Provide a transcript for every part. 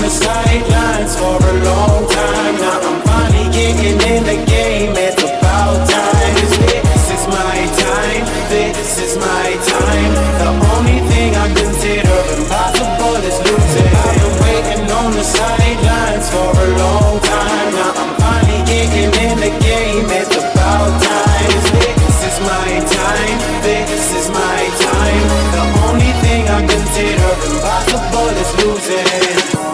the sidelines for a long time. Now I'm finally getting in the game. It's about time. This is my time. This is my time. The only thing I consider impossible is losing. I've been waiting on the sidelines for a long time. Now I'm finally getting in the game. It's about time. This is my time. This is my time. The only thing I consider impossible is losing.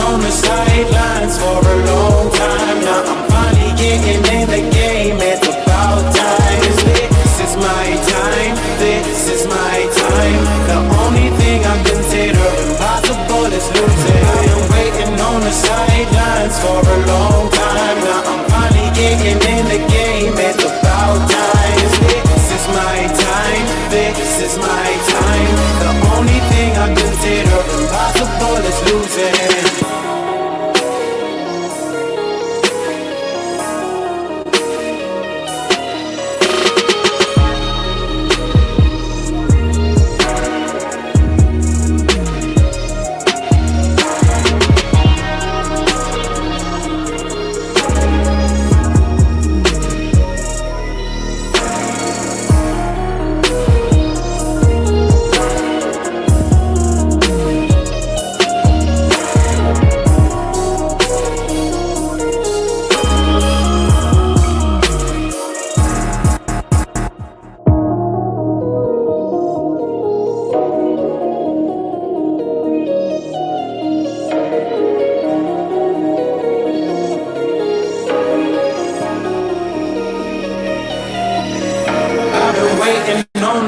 On the sidelines for a long time. Now I'm finally getting in the game. It's about time. This is my time. This is my time. The only thing I consider impossible is losing. I am waiting on the sidelines for a long time. Now I'm finally getting in the game. It's about time. This is my time. This is my time. The only thing I consider impossible is losing.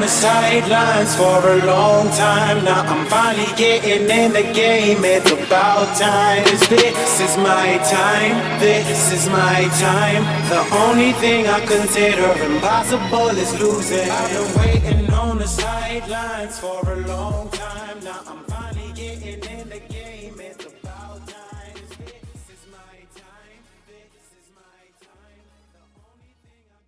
Sidelines for a long time. Now I'm finally getting in the game. It's about time. This is my time. This is my time. The only thing I consider impossible is losing. I've been waiting on the sidelines for a long time. Now I'm finally getting in the game. It's about time. This is my time. This is my time. The only thing I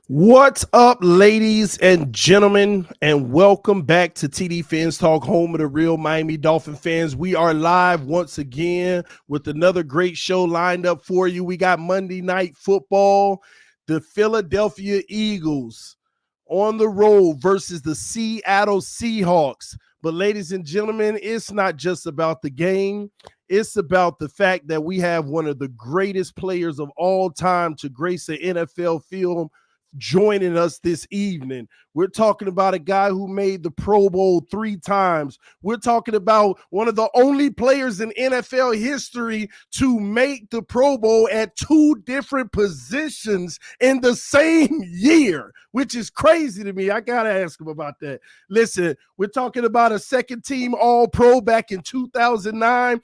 What's up, ladies and gentlemen, and welcome back to TD Phins Talk, home of the real Miami Dolphin fans. We are live once again with another great show lined up for you. We got Monday Night Football, the Philadelphia Eagles on the road versus the Seattle Seahawks. But ladies and gentlemen, it's not just about the game. It's about the fact that we have one of the greatest players of all time to grace the NFL field joining us this evening. We're talking about a guy who made the Pro Bowl 3 times. We're talking about one of the only players in NFL history to make the Pro Bowl at 2 different positions in the same year, which is crazy to me. I gotta ask him about that. Listen, we're talking about a second-team All-Pro back in 2009,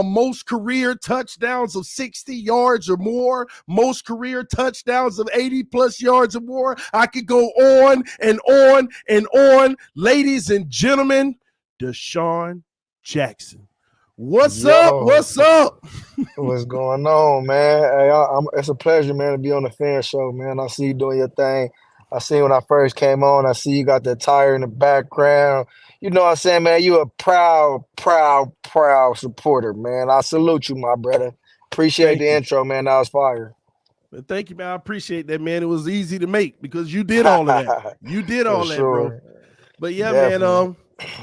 most career touchdowns of 60 yards or more, most career touchdowns of 80-plus yards or more. I could go on and on and on. Ladies and gentlemen, DeSean Jackson. What's up? What's up? What's going on, man? Hey, it's a pleasure, man, to be on the fan show, man. I see you doing your thing. I see when I first came on, I see you got the tire in the background. You know what I'm saying, man? You a proud supporter, man. I salute you, my brother. Appreciate the intro, man. That was fire. Thank you, man. I appreciate that, man. It was easy to make because you did all of that. You did all that, bro. But yeah, definitely, man.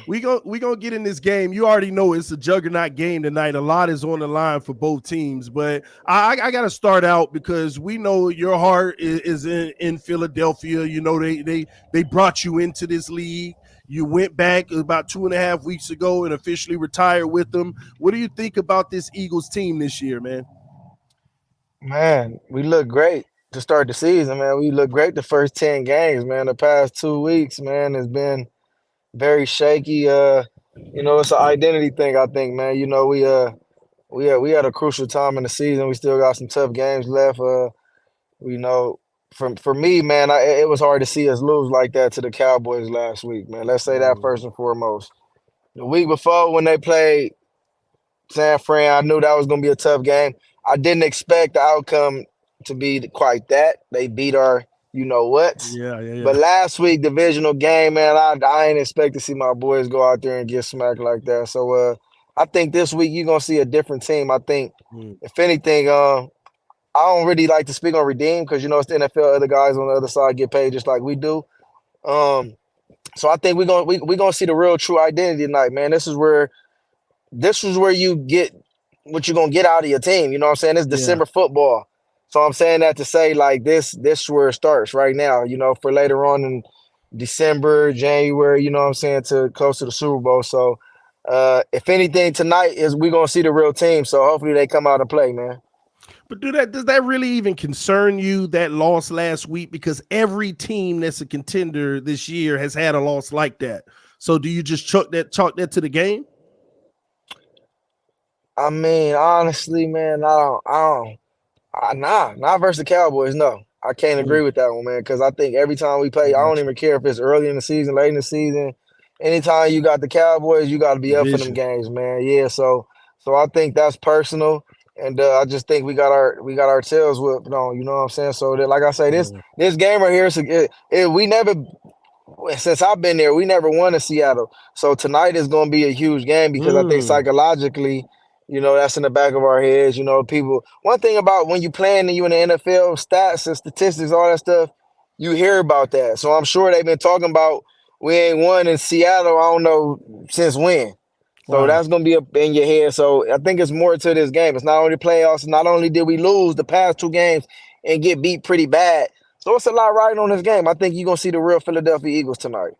We gonna get in this game. You already know it's a juggernaut game tonight. A lot is on the line for both teams, but I got to start out because we know your heart is in Philadelphia. You know they brought you into this league. You went back about 2.5 weeks ago and officially retired with them. What do you think about this Eagles team this year, man? Man, we look great to start the season, man. We look great the first 10 games, man. The past 2 weeks, man, has been very shaky. It's an identity thing, I think, man. We had a crucial time in the season. We still got some tough games left. You know, for me, man, it was hard to see us lose like that to the Cowboys last week, man. Let's say that first and foremost. The week before when they played San Fran, I knew that was going to be a tough game. I didn't expect the outcome to be quite that. They beat our you know what. Yeah, yeah, But yeah. last week, divisional game, man, I ain't expect to see my boys go out there and get smacked like that. So I think this week you're gonna see a different team. I think Mm, if anything, I don't really like to speak on redeem because it's the NFL. Other guys on the other side get paid just like we do. Um, so I think we gonna see the real true identity tonight, man. This is where you get what you're gonna get out of your team. You know what I'm saying? It's yeah. December football. So I'm saying that to say like this is where it starts right now, for later on in December, January, you know what I'm saying, to close to the Super Bowl. So if anything tonight is we're gonna see the real team. So hopefully they come out and play, man. But does that really even concern you that loss last week? Because every team that's a contender this year has had a loss like that. So do you just chalk that to the game? I mean, honestly, man, nah, not versus the Cowboys. No, I can't Mm, agree with that one, man. Because I think every time we I play, I don't got even care if it's early in the season, late in the season. Anytime you got the Cowboys, you got to be you. up for them Division. games, man. Yeah, so I think that's personal, and I just think we got our tails whipped on. You know what I'm saying? So that, like I say, this Mm, this game right here, we never since I've been there, we never won in Seattle. So tonight is going to be a huge game because I think mm, psychologically, that's in the back of our heads. People. One thing about when you playing and you in the NFL, stats and statistics, all that stuff, you hear about that. So I'm sure they've been talking about we ain't won in Seattle. I don't know since when. So wow. that's gonna be up in your head. So I think it's more to this game. It's not only playoffs. Not only did we lose the past two games and get beat pretty bad, so it's a lot riding on this game. I think you're gonna see the real Philadelphia Eagles tonight.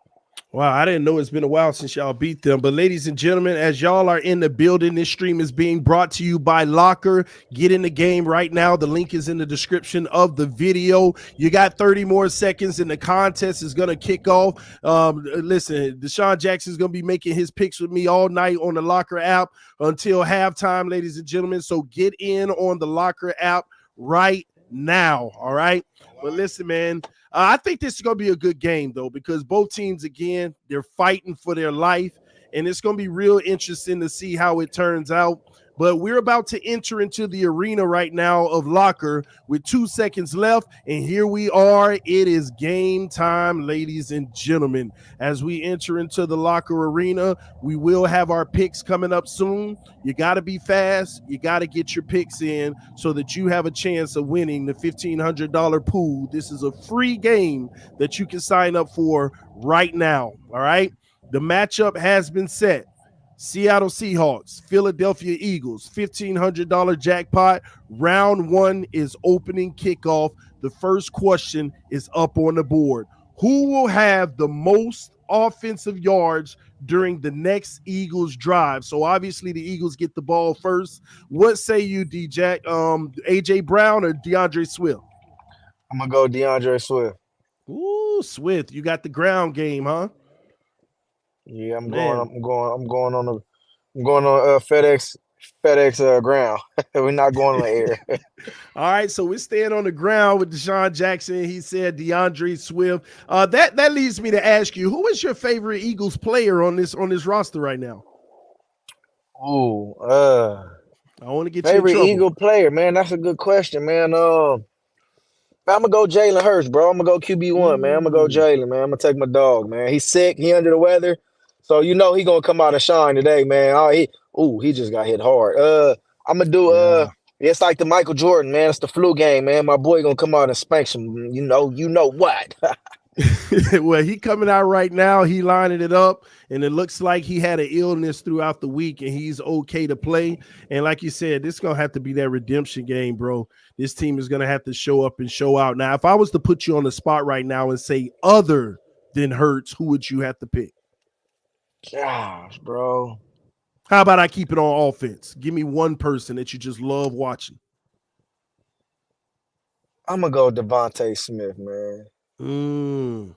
Wow, I didn't know it's been a while since y'all beat them. But ladies and gentlemen, as y'all are in the building, this stream is being brought to you by Locker. Get in the game right now. The link is in the description of the video. You got 30 more seconds and the contest is going to kick off. Listen, DeSean Jackson is going to be making his picks with me all night on the Locker app until halftime, ladies and gentlemen. So get in on the Locker app right now. All right. But listen, man, I think this is going to be a good game, though, because both teams, again, they're fighting for their life, and it's going to be real interesting to see how it turns out. But we're about to enter into the arena right now of Locker with 2 seconds left, and here we are. It is game time, ladies and gentlemen. As we enter into the Locker arena, we will have our picks coming up soon. You got to be fast. You got to get your picks in so that you have a chance of winning the $1,500 pool. This is a free game that you can sign up for right now. All right. The matchup has been set. Seattle Seahawks, Philadelphia Eagles, $1,500 jackpot. Round one is opening kickoff. The first question is up on the board. Who will have the most offensive yards during the next Eagles drive? So obviously the Eagles get the ball first. What say you, D-Jack? AJ Brown or DeAndre Swift? I'm gonna go DeAndre Swift. Ooh, Swift, you got the ground game, huh? Yeah, I'm going. Man. I'm going on FedEx ground. We're not going on the air. All right, so we're staying on the ground with DeSean Jackson. He said DeAndre Swift. That leads me to ask you, who is your favorite Eagles player on this roster right now? Ooh, I want to get you in favorite trouble. Eagle player, man. That's a good question, man. I'm gonna go Jalen Hurts, bro. I'm gonna go QB1, man. I'm gonna go Ooh, Jalen, man. I'm gonna take my dog, man. He's sick. He under the weather, so he gonna come out and shine today, man. He just got hit hard. I'm gonna do yeah. it's like the Michael Jordan, man. It's the flu game, man. My boy gonna come out and spank some. You know what? Well, he coming out right now. He lining it up, and it looks like he had an illness throughout the week, and he's okay to play. And like you said, this is gonna have to be that redemption game, bro. This team is gonna have to show up and show out. Now, if I was to put you on the spot right now and say other than Hurts, who would you have to pick? Gosh, bro. How about I keep it on offense? Give me one person that you just love watching. I'm gonna go Devontae Smith, man. Mm,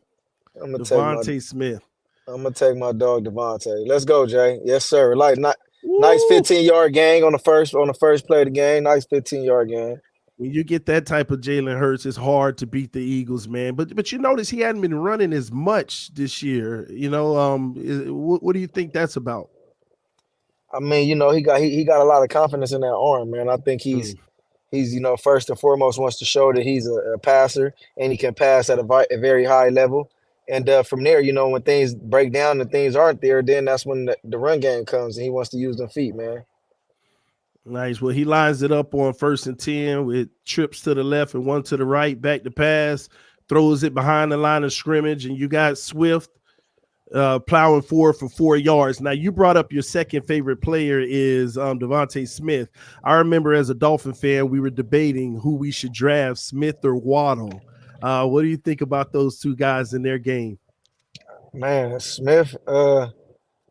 I'm gonna take my Devontae Smith. I'm gonna take my dog Devontae. Let's go, Jay. Yes, sir. Like nice Woo! 15-yard gain on the first play of the game. Nice 15-yard gain. When you get that type of Jalen Hurts, it's hard to beat the Eagles, man. But you notice he hadn't been running as much this year. What do you think that's about? I mean, he got a lot of confidence in that arm, man. I think he's Mm. first and foremost wants to show that he's a passer and he can pass at a very high level. And from there, when things break down and things aren't there, then that's when the run game comes and he wants to use them feet, man. Nice. Well, he lines it up on 1st and 10 with trips to the left and one to the right, back to pass, throws it behind the line of scrimmage, and you got Swift plowing forward for 4 yards. Now, you brought up your second favorite player is Devontae Smith. I remember as a Dolphin fan, we were debating who we should draft, Smith or Waddle. What do you think about those two guys in their game? Man, Smith,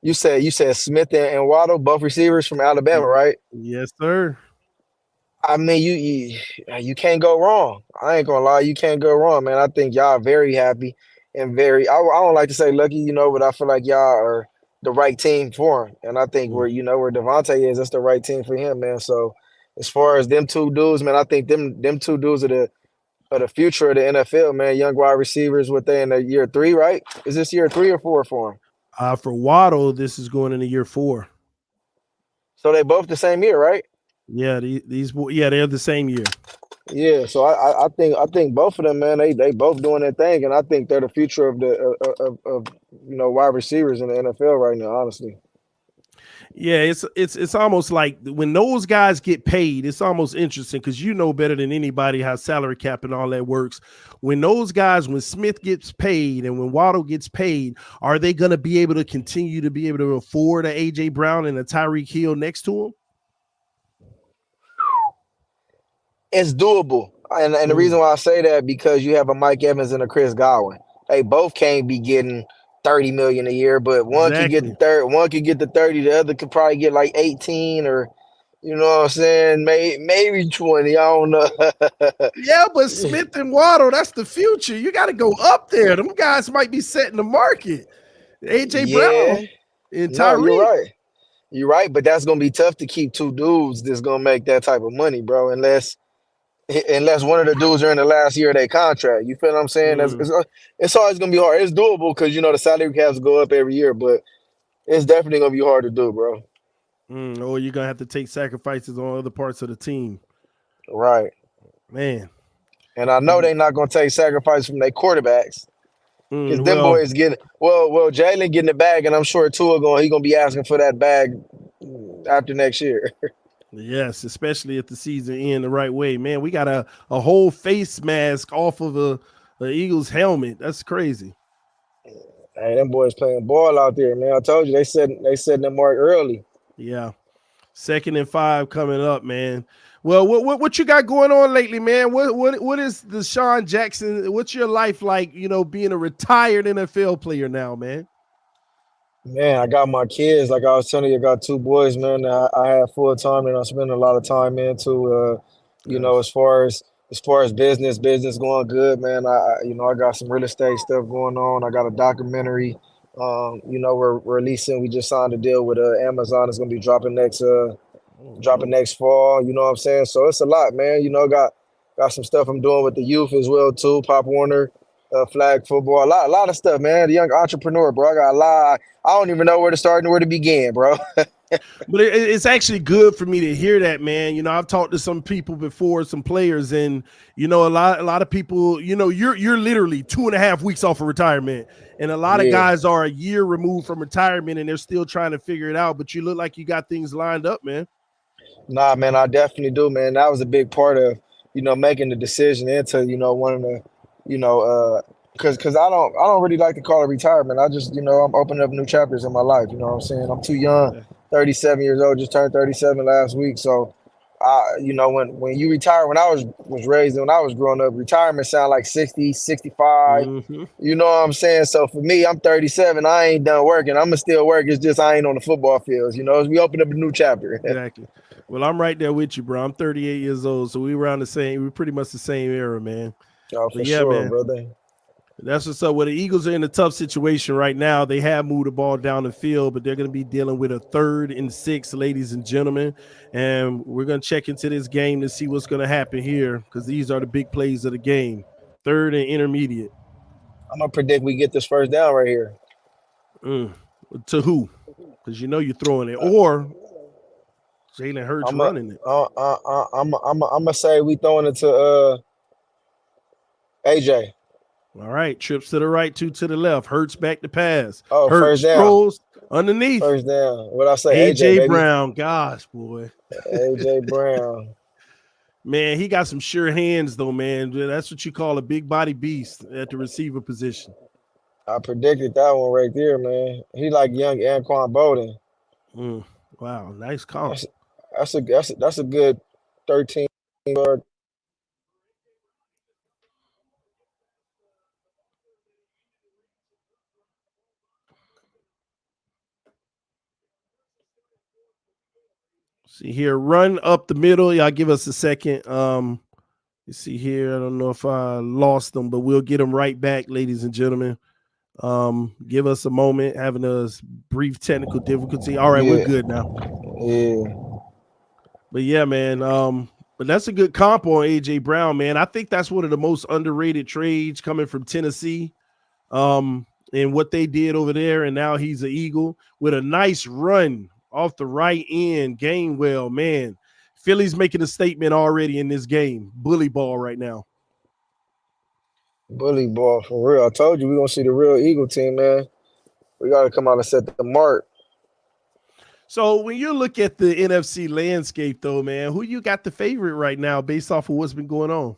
you said Smith and Waddle, both receivers from Alabama, right? Yes, sir. I mean, you can't go wrong. I ain't gonna lie, you can't go wrong, man. I think y'all are very happy and very. I don't like to say lucky, but I feel like y'all are the right team for him. And I think Mm. where Devontae is, that's the right team for him, man. So as far as them two dudes, man, I think them two dudes are the future of the NFL, man. Young wide receivers, what they in the year 3, right? Is this year 3 or 4 for him? For Waddle, this is going into year 4. So they both the same year, right? Yeah, yeah, they're the same year. Yeah, so I think both of them, man, they both doing their thing, and I think they're the future of the of wide receivers in the NFL right now. Honestly, Yeah, it's almost like when those guys get paid, it's almost interesting because you know better than anybody how salary cap and all that works. When Smith gets paid and when Waddle gets paid, are they going to be able to continue to be able to afford a AJ Brown and a Tyreek Hill next to him? it's doable, and the Mm, reason why I say that because you have a Mike Evans and a Chris Godwin. They both can't be getting 30 million a year, but exactly. one could get the 30, the other could probably get like 18 or you know what I'm saying, maybe 20. I don't know. Yeah, but Smith and Waddle, that's the future. You got to go up there. Them guys might be setting the market. AJ Yeah, Brown and no, you're Tyreek. right. You're right, but that's gonna be tough to keep two dudes that's gonna make that type of money, bro. Unless one of the dudes are in the last year of their contract. You feel what I'm saying? Mm, It's always gonna be hard. It's doable because the salary caps go up every year, but it's definitely gonna be hard to do, bro. or you're gonna have to take sacrifices on other parts of the team, Right. man. And I know they're not gonna take sacrifice from their quarterbacks because them Well, boys getting Jalen getting the bag, and I'm sure he gonna be asking for that bag after next year. yes, especially if the season end the right way, man. We got a whole face mask off of a Eagles helmet. That's crazy. Hey, them boys playing ball out there, man. I told you they setting the mark early. Yeah, 2nd and 5 coming up, man. Well, what you got going on lately, man? What is DeSean Jackson? What's your life like? Being a retired NFL player now, man. Man, I got my kids. Like I was telling you, I got two boys, man. That I have full time, and I spend a lot of time into. Nice. As far as business going good, man. I got some real estate stuff going on. I got a documentary. We're releasing. We just signed a deal with Amazon. It's gonna be Oh, dropping dope. next fall. You know what I'm saying? So it's a lot, man. Got some stuff I'm doing with the youth as well too. Pop Warner, flag football, a lot of stuff, man. The young entrepreneur, bro. I got a lot. I don't even know where to start and where to begin, bro. But it's actually good for me to hear that, man. I've talked to some people before, some players, and a lot of people. You're literally 2.5 weeks off of retirement, and a lot of Yeah. guys are a year removed from retirement, and they're still trying to figure it out. But you look like you got things lined up, man. Nah, man, I definitely do, man. That was a big part of, making the decision into, one of the, you know, because I don't really like to call it retirement. I just I'm opening up new chapters in my life. You know what I'm saying? I'm too young, Yeah. 37 years old, just turned 37 last week. So, when you retire, when I was raised when I was growing up, retirement sound like 60, 65. Hmm. You know what I'm saying? So for me, I'm 37. I ain't done working. I'ma still work. It's just I ain't on the football fields. As we open up a new chapter. Exactly. Well, I'm right there with you, bro. I'm 38 years old, so we around the same. We're pretty much the same era, man. Oh, But for yeah, sure, man, brother. that's what's up. Well, the Eagles are in a tough situation right now. They have moved the ball down the field, but they're going to be dealing with a 3rd and 6, ladies and gentlemen. And we're going to check into this game to see what's going to happen here because these are the big plays of the game. 3rd and intermediate. I'm gonna predict we get this first down right here. Mm. To who? Because you're throwing it, or Jalen Hurts I'm a, running it. I'm gonna say we throwing it to AJ. All right, trips to the right, 2 to the left. Hurts back to pass. Oh, first Hurts down. throws underneath. First down. What I say, AJ, AJ baby. Brown, gosh, boy. AJ Brown. Man, he got some sure hands though, man. That's what you call a big body beast at the receiver position. I predicted that one right there, man. He like young Anquan Bolden. Mm, wow, nice comp. That's that's a good 13 yard. See here, run up the middle. Y'all give us a second. You see here, I don't know if I lost them, but we'll get them right back, ladies and gentlemen. Give us a moment, having a brief technical difficulty. All right, we're Yeah, good now. yeah. But yeah, man. But that's a good comp on AJ Brown, man. I think that's one of the most underrated trades coming from Tennessee. And what they did over there, and now he's an Eagle with a nice run off the right end. Gainwell, man. Philly's making a statement already in this game. Bully ball right now. Bully ball for real. I told you we gonna see the real Eagle team, man. We gotta come out and set the mark. So when you look at the NFC landscape, though, man, who you got the favorite right now based off of what's been going on?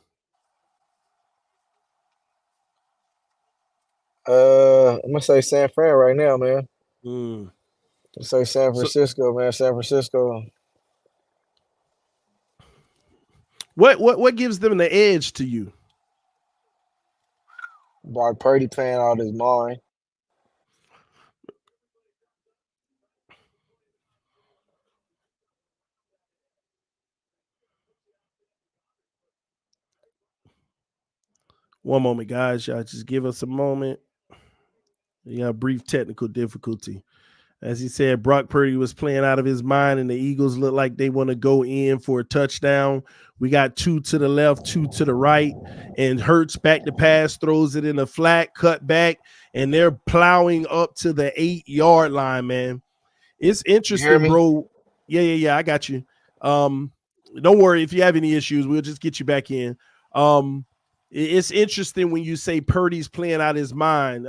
I'm gonna say San Fran right now, man. Mm. Let's say San So Francisco, man. San Francisco. what gives them the edge to you? Brock Purdy playing out his mind. One moment, guys. Y'all just give us a moment. Yeah, brief technical difficulty. As he said, Brock Purdy was playing out of his mind, and the Eagles look like they want to go in for a touchdown. We got 2 to the left, 2 to the right, and Hurts back to pass, throws it in a flat, cut back, and they're plowing up to the 8-yard line, man. It's You hear interesting, me? bro. Yeah, I got you. Um, don't worry if you have any issues, we'll just get you back in. It's interesting when you say Purdy's playing out his mind.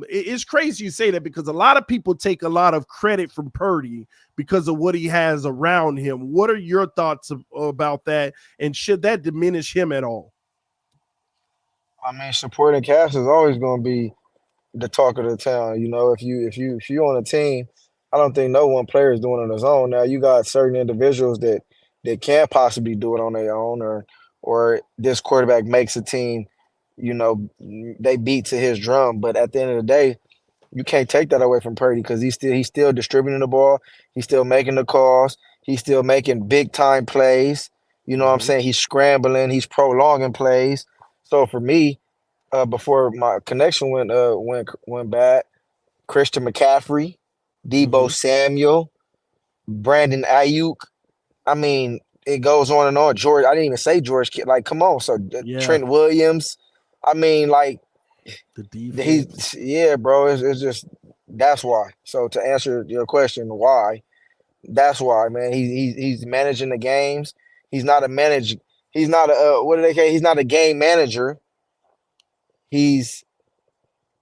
It's crazy you say that because a lot of people take a lot of credit from Purdy because of what he has around him. What are your thoughts about that? And should that diminish him at all? I mean, supporting cast is always gonna be the talk of the town. If you on a team, I don't think no one player is doing it on his own. Now you got certain individuals that can possibly do it on their own, or this quarterback makes a team, they beat to his drum. But at the end of the day, you can't take that away from Purdy because he's still distributing the ball, he's still making the calls, he's still making big time plays. You know what I'm Mm-hmm. saying? He's scrambling, he's prolonging plays. So for me, before my connection went bad. Christian McCaffrey, Mm-hmm. Debo Samuel, Brandon Ayuk. I mean, it goes on and on. George, I didn't even say George. Like, come on. So Yeah, Trent Williams. I mean, like the defense. he's yeah, bro. It's just that's why. So to answer your question, why? That's why, man. He's managing the games. He's not a manage. He's not a what do they say? He's not a game manager. He's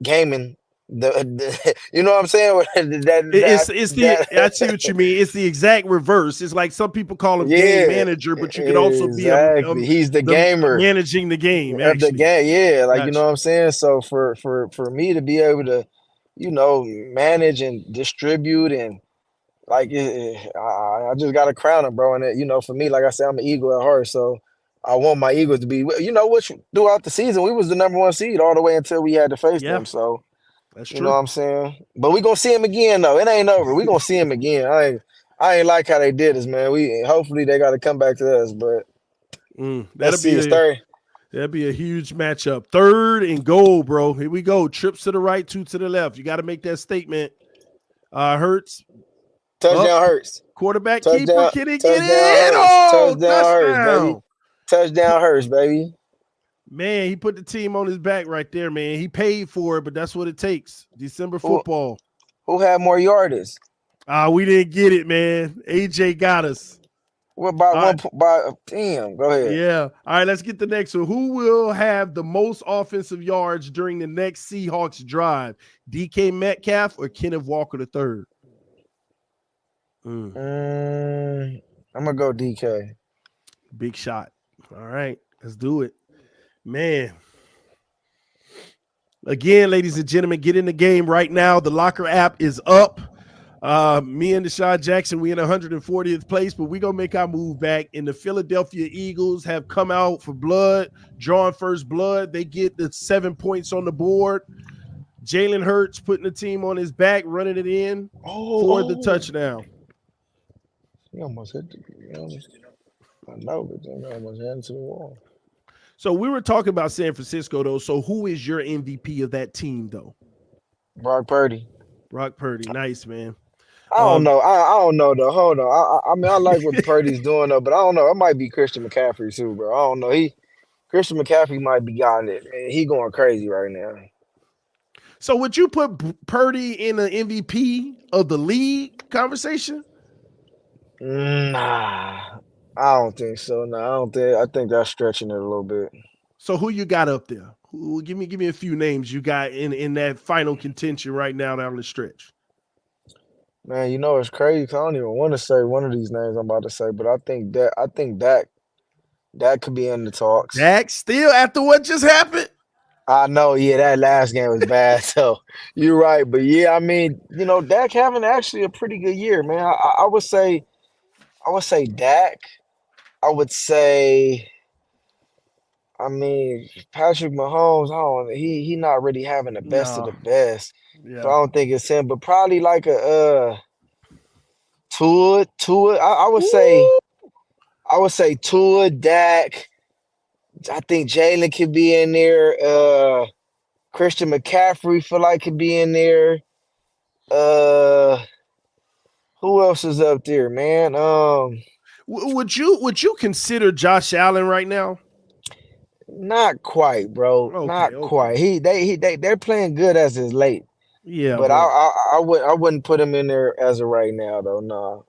gaming you know what I'm saying? I see what you mean. It's the exact reverse. It's like some people call him game Yeah, manager, but you could also be exactly. He's the the gamer managing the game. of the Actually, game. Yeah, like you know gotcha. what I'm saying. So for me to be able to, manage and distribute and like I just got to crown him, bro. And for me, like I said, I'm an eagle at heart, so I want my Eagles to be, which throughout the season we was the number one seed all the way until we had to face Yeah, them. So that's you know true. what I'm saying. But we gonna see him again though. It ain't over. We gonna see him again. I ain't like how they did us, man. We hopefully they got to come back to us, but let's That'll see. be It's a third that'll be a huge matchup. Third and goal, bro. Here we go. Trips to the right, two to the left. You got to make that statement. Hurts up. touchdown Hurts. Quarterback keeper. Touchdown, Can he get touchdown in? Hurts. Oh, Touchdown Hurts, baby. touchdown. Touchdown Hurts, baby. Man, he put the team on his back right there, man. He paid for it, but that's what it takes. December Who football. who had more yardage? We didn't get it, man. AJ got us. What by All right. by damn, go ahead. Yeah. All right, let's get the next one. Who will have the most offensive yards during the next Seahawks drive? DK Metcalf or Kenneth Walker III? I'm gonna go DK. Big shot. All right, let's do it. Man. Again, ladies and gentlemen, get in the game right now. The Locker app is up. Me and DeSean Jackson, we in 140th place, but we gonna make our move back. And the Philadelphia Eagles have come out for blood, drawing first blood. They get the 7 points on the board. Jalen Hurts putting the team on his back, running it in for the touchdown. He almost hit I know, but then almost ran into the wall. So we were talking about San Francisco, though. So who is your MVP of that team, though? Brock Purdy. Brock Purdy. Nice, man. I don't know. I don't know though. Hold on. I mean, I like what Purdy's doing though, but I don't know. It might be Christian McCaffrey too, bro. I don't know. Christian McCaffrey might be gotten it. Man, he going crazy right now. So would you put Purdy in the MVP of the league conversation? Nah, I don't think so. Nah, I don't think. I think that's stretching it a little bit. So who you got up there? Give me a few names you got in that final contention right now down the stretch. Man, it's crazy. I don't even want to say one of these names I'm about to say, but I think that could be in the talks. Dak still after what just happened? I know, yeah, that last game was bad. So you're right, but yeah, I mean, Dak having actually a pretty good year, man. I would say Dak. I would say, I mean, Patrick Mahomes. I don't. He not really having the best of No. the best, Yeah. so I don't think it's him. But probably like a Tua. I would say Tua, Dak. I think Jalen could be in there. Christian McCaffrey feel like could be in there. Who else is up there, man? Would you consider Josh Allen right now? Not quite, bro. Not quite. They're playing good as is late. Yeah, but I wouldn't put him in there as of right now though. No.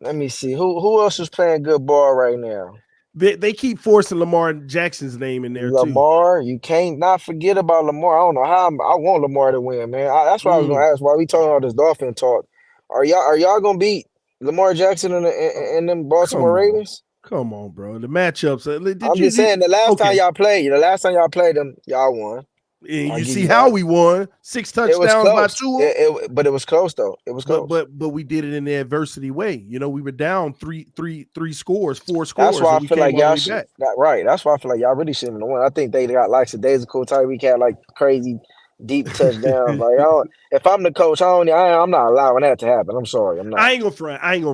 Let me see. Who else is playing good ball right now? They keep forcing Lamar Jackson's name in there Lamar, you can't not forget about Lamar. I don't know how I want Lamar to win, man. That's why I was gonna ask why we talking all this Dolphin talk. Are y'all gonna beat Lamar Jackson and them Baltimore Ravens? Come on, bro. The matchups. I'm just saying the last time y'all played them, y'all won. And you see how we won 6 touchdowns by 2. But it was close though. It was close. But we did it in the adversity way. We were down 4 scores. That's why I feel like y'all should. Right. That's why I feel like y'all really shouldn't have won. I think they got like Daisical Tyreek had like crazy deep touchdowns. Like if I'm the coach, I'm not allowing that to happen. I'm sorry. I'm not. I ain't gonna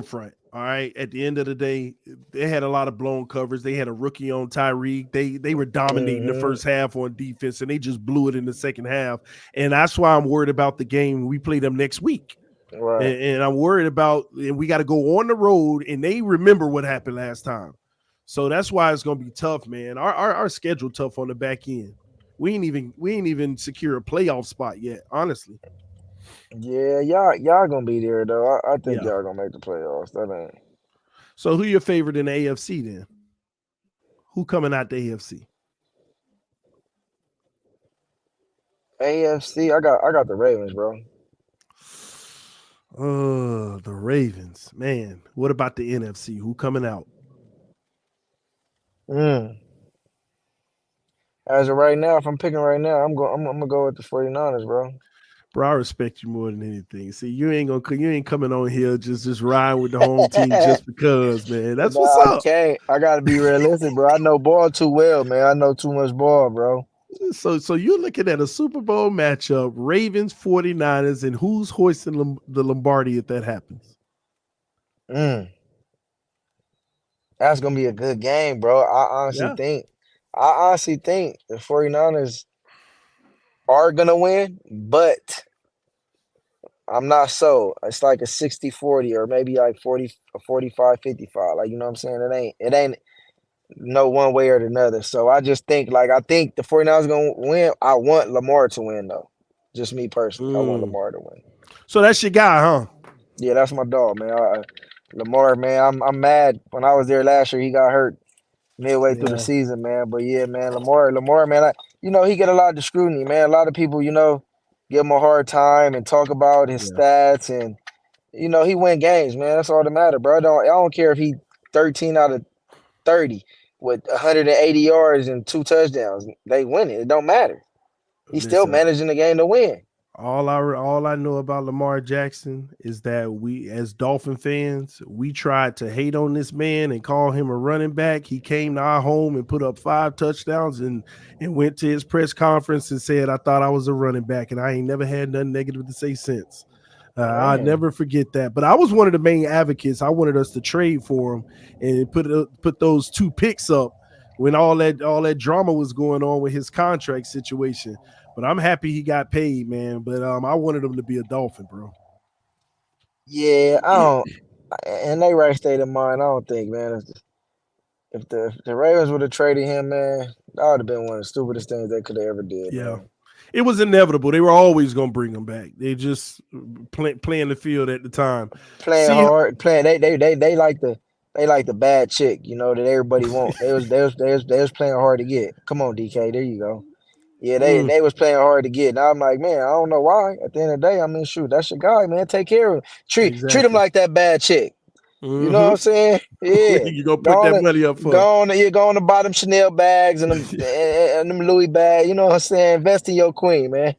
front. All right. At the end of the day, they had a lot of blown covers. They had a rookie on Tyreek. They were dominating the first half on defense, and they just blew it in the second half. And that's why I'm worried about the game. We play them next week. Right. And I'm worried about, and we got to go on the road, and they remember what happened last time. So that's why it's gonna be tough, man. Our schedule tough on the back end. We ain't even secure a playoff spot yet, honestly. Yeah, y'all gonna be there though. I think y'all gonna make the playoffs. That ain't. So who your favorite in the AFC then? Who coming out the AFC? AFC, I got the Ravens, bro. The Ravens, man. What about the NFC? Who coming out? Mm. As of right now, if I'm picking right now, I'm gonna go with the 49ers, bro. Bro, I respect you more than anything. See, you ain't coming on here just riding with the home team just because, man. That's what's Nah, I up. can't. I gotta be realistic, bro. I know ball too well, man. I know too much ball, bro. So you're looking at a Super Bowl matchup, Ravens 49ers, and who's hoisting the Lombardi if that happens? Mm. That's gonna be a good game, bro. Yeah. I honestly think the 49ers are gonna win, but I'm not so. It's like a 60-40 or maybe like 40 45-55. Like, you know what I'm saying? It ain't no one way or another. So I just think I think the 49ers gonna win. I want Lamar to win though. Just me personally. I want Mm. Lamar to win. So that's your guy, huh? Yeah, that's my dog, man. Lamar, man. I'm mad when I was there last year. He got hurt midway through the Yeah. season, man. But yeah, man, Lamar, man. He get a lot of scrutiny, man. A lot of people, give him a hard time and talk about his Yeah. stats, and he win games, man. That's all that matter, bro. I don't care if he 13 out of 30 with 180 yards and 2 touchdowns. They win it. It don't matter. He's still Listen, managing the game to win. all I know about Lamar Jackson is that we, as Dolphin fans, we tried to hate on this man and call him a running back. He came to our home and put up 5 touchdowns and went to his press conference and said, "I thought I was a running back," and I ain't never had nothing negative to say since. I'll Man. never forget that. But I was one of the main advocates. I wanted us to trade for him and put those 2 picks up when all that drama was going on with his contract situation. But I'm happy he got paid, man. But I wanted him to be a Dolphin, bro. Yeah, I don't. And they right state of mind. I don't think, man. If the Ravens would have traded him, man, that would have been one of the stupidest things they could have ever did, Yeah, man. it was inevitable. They were always gonna bring him back. They just playing the field at the time. Playing See, hard, playing they like the bad chick, that everybody want. They was playing hard to get. Come on, DK, there you go. Yeah, they mm, they was playing hard to get. Now I'm like, man, I don't know why. At the end of the day, I mean, shoot, that's your guy, man. Take care of him. Treat him exactly. like that bad chick. You know what I'm Hmm. saying? Yeah. You gonna put Go that on, money up for? go on. You go on to buy them Chanel bags and them Louis bags. You know what I'm saying? Invest in your queen, man.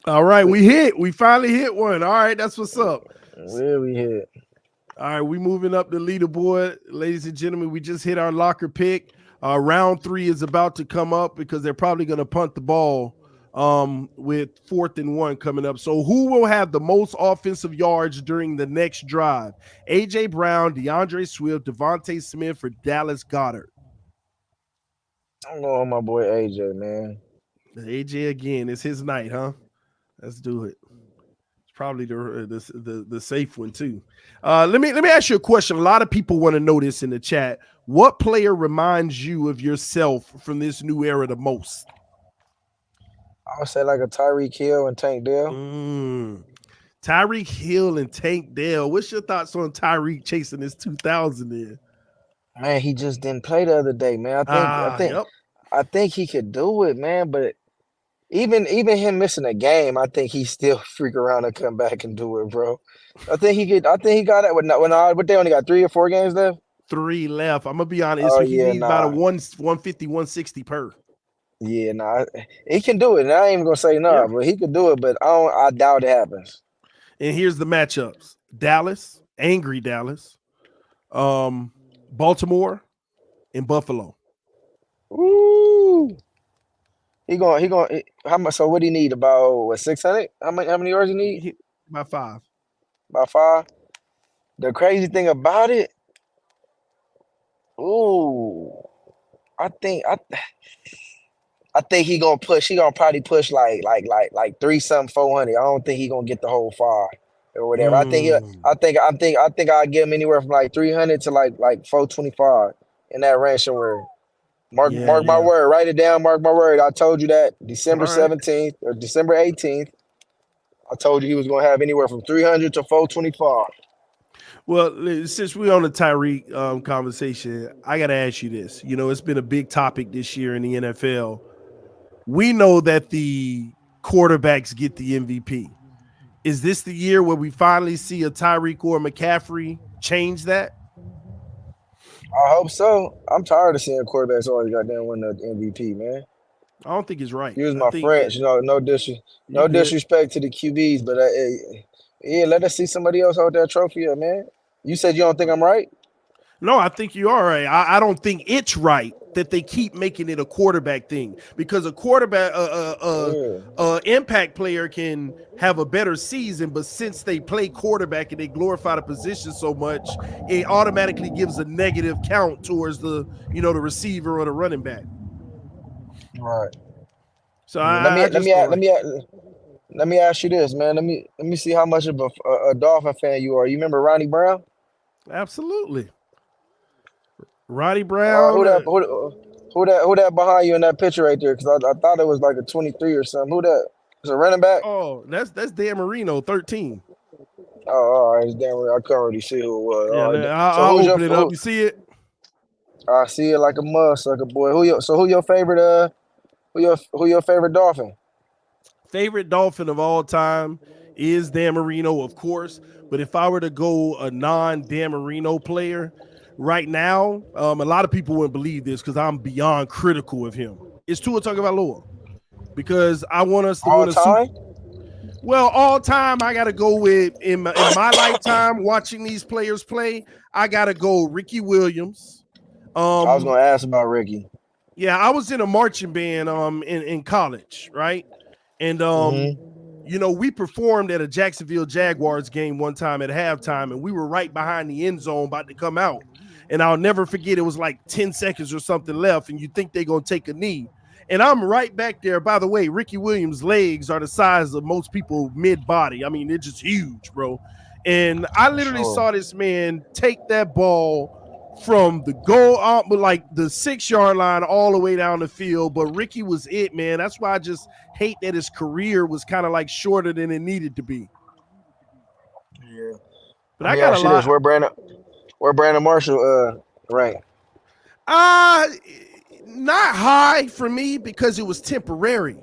All right, we finally hit one. All right, that's what's up. Where we hit? All right, we moving up the leaderboard, ladies and gentlemen. We just hit our locker pick. Round 3 is about to come up because they're probably going to punt the ball with 4th and 1 coming up. So who will have the most offensive yards during the next drive? AJ Brown, DeAndre Swift, Devontae Smith, or Dallas Goddard? I'm going with my boy AJ, man. AJ again. It's his night, huh? Let's do it. Probably the safe one too. Let me ask you a question. A lot of people want to know this in the chat. What player reminds you of yourself from this new era the most? I would say like a Tyreek Hill and Tank Dell. Mm. Tyreek Hill and Tank Dell. What's your thoughts on Tyreek chasing his 2000 in? Man, he just didn't play the other day, man. I think I think Yep. I think he could do it, man. But even him missing a game, I think he still freak around and come back and do it, bro. I think he could. I think he got it. But they only got 3 or 4 games left. 3 left. I'm gonna be honest. Oh So he yeah, needs about a nah, 150, 160 per. yeah, nah. He can do it. And I ain't even gonna say Yeah. nah, but he could do it. But I doubt it happens. And here's the matchups: Dallas, angry Dallas, Baltimore, and Buffalo. Woo! How much? So what do he need? About what, 600? How many yards he need? He- About 5. About 5. The crazy thing about it, ooh, I think I I think he gonna push. He gonna probably push like 3 something 400. I don't think he gonna get the whole 5 or whatever. I think he. Mm, I think I'll give him anywhere from like 300 to like 425 in that range somewhere. Mark yeah, mark my yeah. word. Write it down. Mark my word. I told you that All December right. 17th or December 18th. I told you he was gonna have anywhere from 300 to 425. Well, since we're on the Tyreek conversation, I got to ask you this. It's been a big topic this year in the NFL. We know that the quarterbacks get the MVP. Is this the year where we finally see a Tyreek or McCaffrey change that? I hope so. I'm tired of seeing quarterbacks always goddamn win the MVP, man. I don't think it's right. Use I my think French, you no good. disrespect to the QBs, but yeah, let us see somebody else hold that trophy up, man. You said you don't think I'm right? No, I think you are right. I don't think it's right that they keep making it a quarterback thing because a quarterback, Yeah, impact player can have a better season, but since they play quarterback and they glorify the position so much, it automatically gives a negative count towards the receiver or the running back. right. So Yeah, I just don't like. let me ask you this, man. Let me see how much of a Dolphin fan you are. You remember Ronnie Brown? Absolutely, Roddy All right, Brown. who that behind you in that picture right there? Because I thought it was like a 23 or something. Who that? Was a running back? Oh, that's Dan Marino, 13. Oh, all right, it's damn right. I couldn't really see who it was. Yeah, All right, so I'll open it up. You see it? I see it like a mud sucker, boy. Who your favorite? Who your favorite Dolphin? Favorite Dolphin of all time is Dan Marino, of course. But if I were to go a non-Dan Marino player right now, a lot of people wouldn't believe this because I'm beyond critical of him. It's Tua Tagovailoa because I want us to All win a Super. time? Well, all time I got to go with in my lifetime watching these players play. I got to go Ricky Williams. I was Um, gonna ask about Ricky. yeah, I was in a marching band in college, right? And Hmm. we performed at a Jacksonville Jaguars game one time at halftime, and we were right behind the end zone about to come out. And I'll never forget, it was like 10 seconds or something left, and you think they're gonna take a knee. And I'm right back there. By the way, Ricky Williams' legs are the size of most people mid-body. I mean, they're just huge, bro. And I For literally sure. saw this man take that ball from the goal out, but like the 6 yard line all the way down the field. But Ricky was it, man. That's why I just hate that his career was kind of like shorter than it needed to be. Yeah. But Let I me got a ask you this: lot. Where Brandon Marshall rank? Uh Not high for me because it was temporary.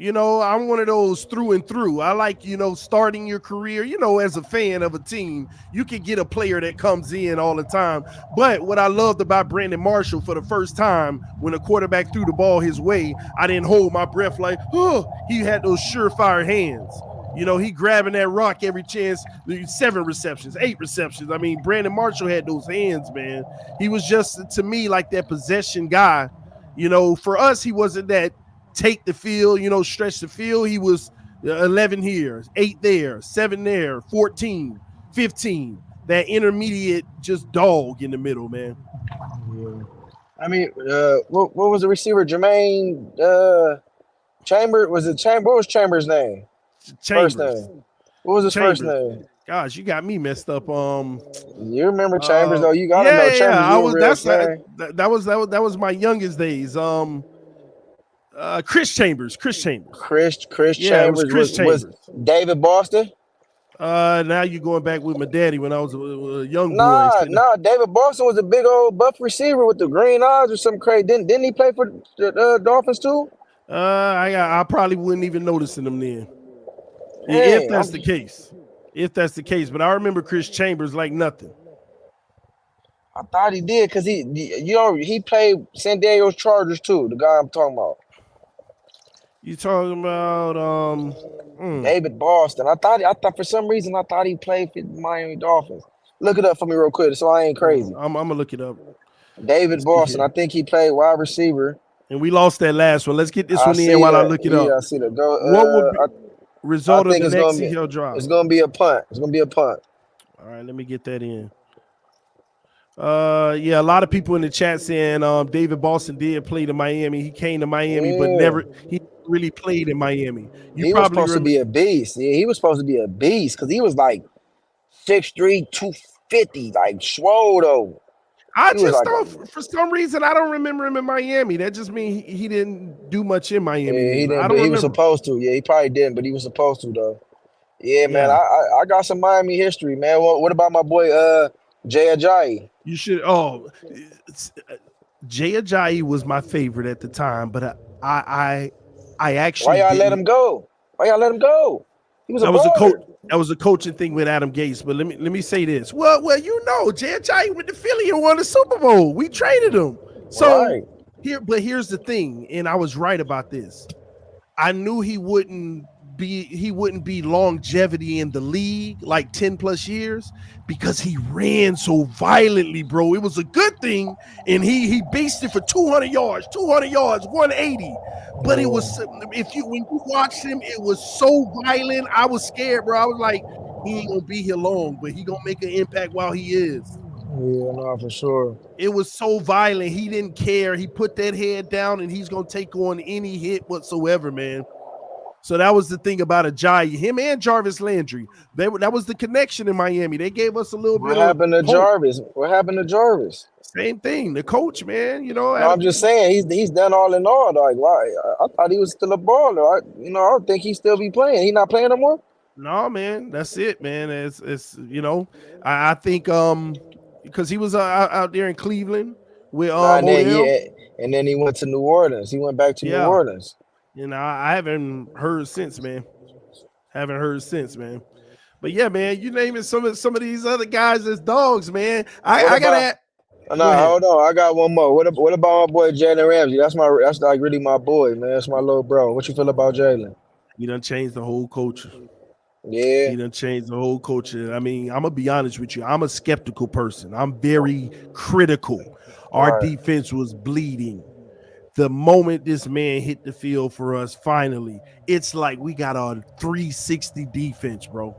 I'm one of those through and through. I like, starting your career, as a fan of a team, you can get a player that comes in all the time. But what I loved about Brandon Marshall for the first time, when a quarterback threw the ball his way, I didn't hold my breath like, oh, he had those surefire hands. He grabbing that rock every chance, 7 receptions, 8 receptions. I mean, Brandon Marshall had those hands, man. He was just, to me, like that possession guy. For us, he wasn't that take the field, stretch the field. He was 11 here, 8 there, 7 there, 14, 15. That intermediate just dog in the middle, man. Yeah. I mean, what was the receiver? Jermaine Chambers? Was it Chambers? What was Chambers' name? First Chambers. name? What was his first Chambers. name? Gosh, you got me messed up. You remember Chambers though? You gotta know Yeah. Chambers. I You a was. real That's fan. that was my youngest days. Chris Chambers. Chris Chambers. Chris Yeah, it was Chambers Chris was Chambers. David Boston. Now you're going back with my daddy when I was a young boy. Nah. David Boston was a big old buff receiver with the green eyes or something crazy. Didn't he play for the Dolphins too? I probably wouldn't even notice them then. If Dang, that's the case. If that's the case. But I remember Chris Chambers like nothing. I thought he did because he played San Diego's Chargers too. The guy I'm talking about, You talking about David Boston. I thought for some reason I thought he played for the Miami Dolphins. Look it up for me real quick, so I ain't crazy. I'm gonna look it up. David Let's see Boston. here. I think he played wide receiver. And we lost that last one. Let's get this I one in see while I that. look it up. Yeah, I see that. Go. What would be I result of think the next CL drive? it's gonna be a punt. It's gonna be a punt. All right, let me get that in. Yeah, a lot of people in the chat saying David Boston did play to Miami. He came to Miami, but Yeah. he really played in Miami. You He was probably supposed to be a beast. Yeah, he was supposed to be a beast because he was like 6'3", 250, like swole though. I He was just like a don't, for some reason, I don't remember him in Miami. That just means he didn't do much in Miami yeah, he then. I didn't, don't but he was remember. supposed to. Yeah, he probably didn't, but he was supposed to though. Yeah, man, Yeah, I got some Miami history, man. What about my boy Jay Ajayi? you should. Jay Ajayi was my favorite at the time, but I I Why actually y'all let didn't. him go? Why y'all let him go? He was a That was a coach. baller. That was a coaching thing with Adam Gates. But let me say this. Well, Jay Ajayi went to Philly and won the Super Bowl. We traded him. So Right. here's the thing, and I was right about this. I knew he wouldn't be longevity in the league like 10 plus years because he ran so violently, bro. It was a good thing, and he beasted for 200 yards, 180. But it was if you when you watched him, it was so violent. I was scared, bro. I was like, he ain't gonna be here long, but he gonna make an impact while he is. Yeah, no, for sure. It was so violent. He didn't care. He put that head down, and he's gonna take on any hit whatsoever, man. So that was the thing about Ajayi, him and Jarvis Landry. That was the connection in Miami. They gave us a little What bit of happened to hope. Jarvis? What happened to Jarvis? Same thing. The coach, man, No, I'm just saying he's done all in all. Like, why? I thought he was still a baller. I don't think he still be playing. He not playing no more. no, man, that's it, man. I think because he was out there in Cleveland with Nah, and then Odell. and then he went to New Orleans. He went back to New Yeah, Orleans. I haven't heard since, man. But yeah, man, you naming some of these other guys as dogs, man. What I about? gotta go Nah, ahead. hold on. I got one more. What about my boy Jalen Ramsey? That's like really my boy, man. That's my little bro. What you feel about Jalen? He done changed the whole culture. Yeah. He done changed the whole culture. I mean, I'm gonna be honest with you. I'm a skeptical person. I'm very critical. Our Right. defense was bleeding. The moment this man hit the field for us, finally, it's like we got a 360 defense, bro.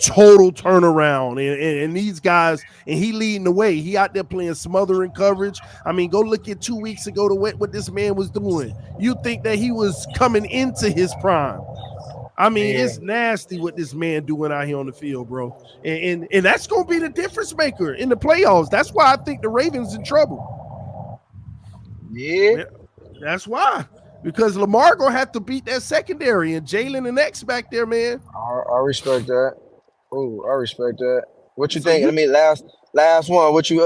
Total turnaround. And these guys, and he leading the way. He out there playing smothering coverage. I mean, go look at 2 weeks ago to what this man was doing. You think that he was coming into his prime. I mean, Yeah. it's nasty what this man doing out here on the field, bro. And that's gonna be the difference maker in the playoffs. That's why I think the Ravens in trouble. Yeah. Yeah, that's why. Because Lamar gonna have to beat that secondary and Jalen and X back there, man. I respect that. Oh, I respect that. What you So think? I you mean, last one. What you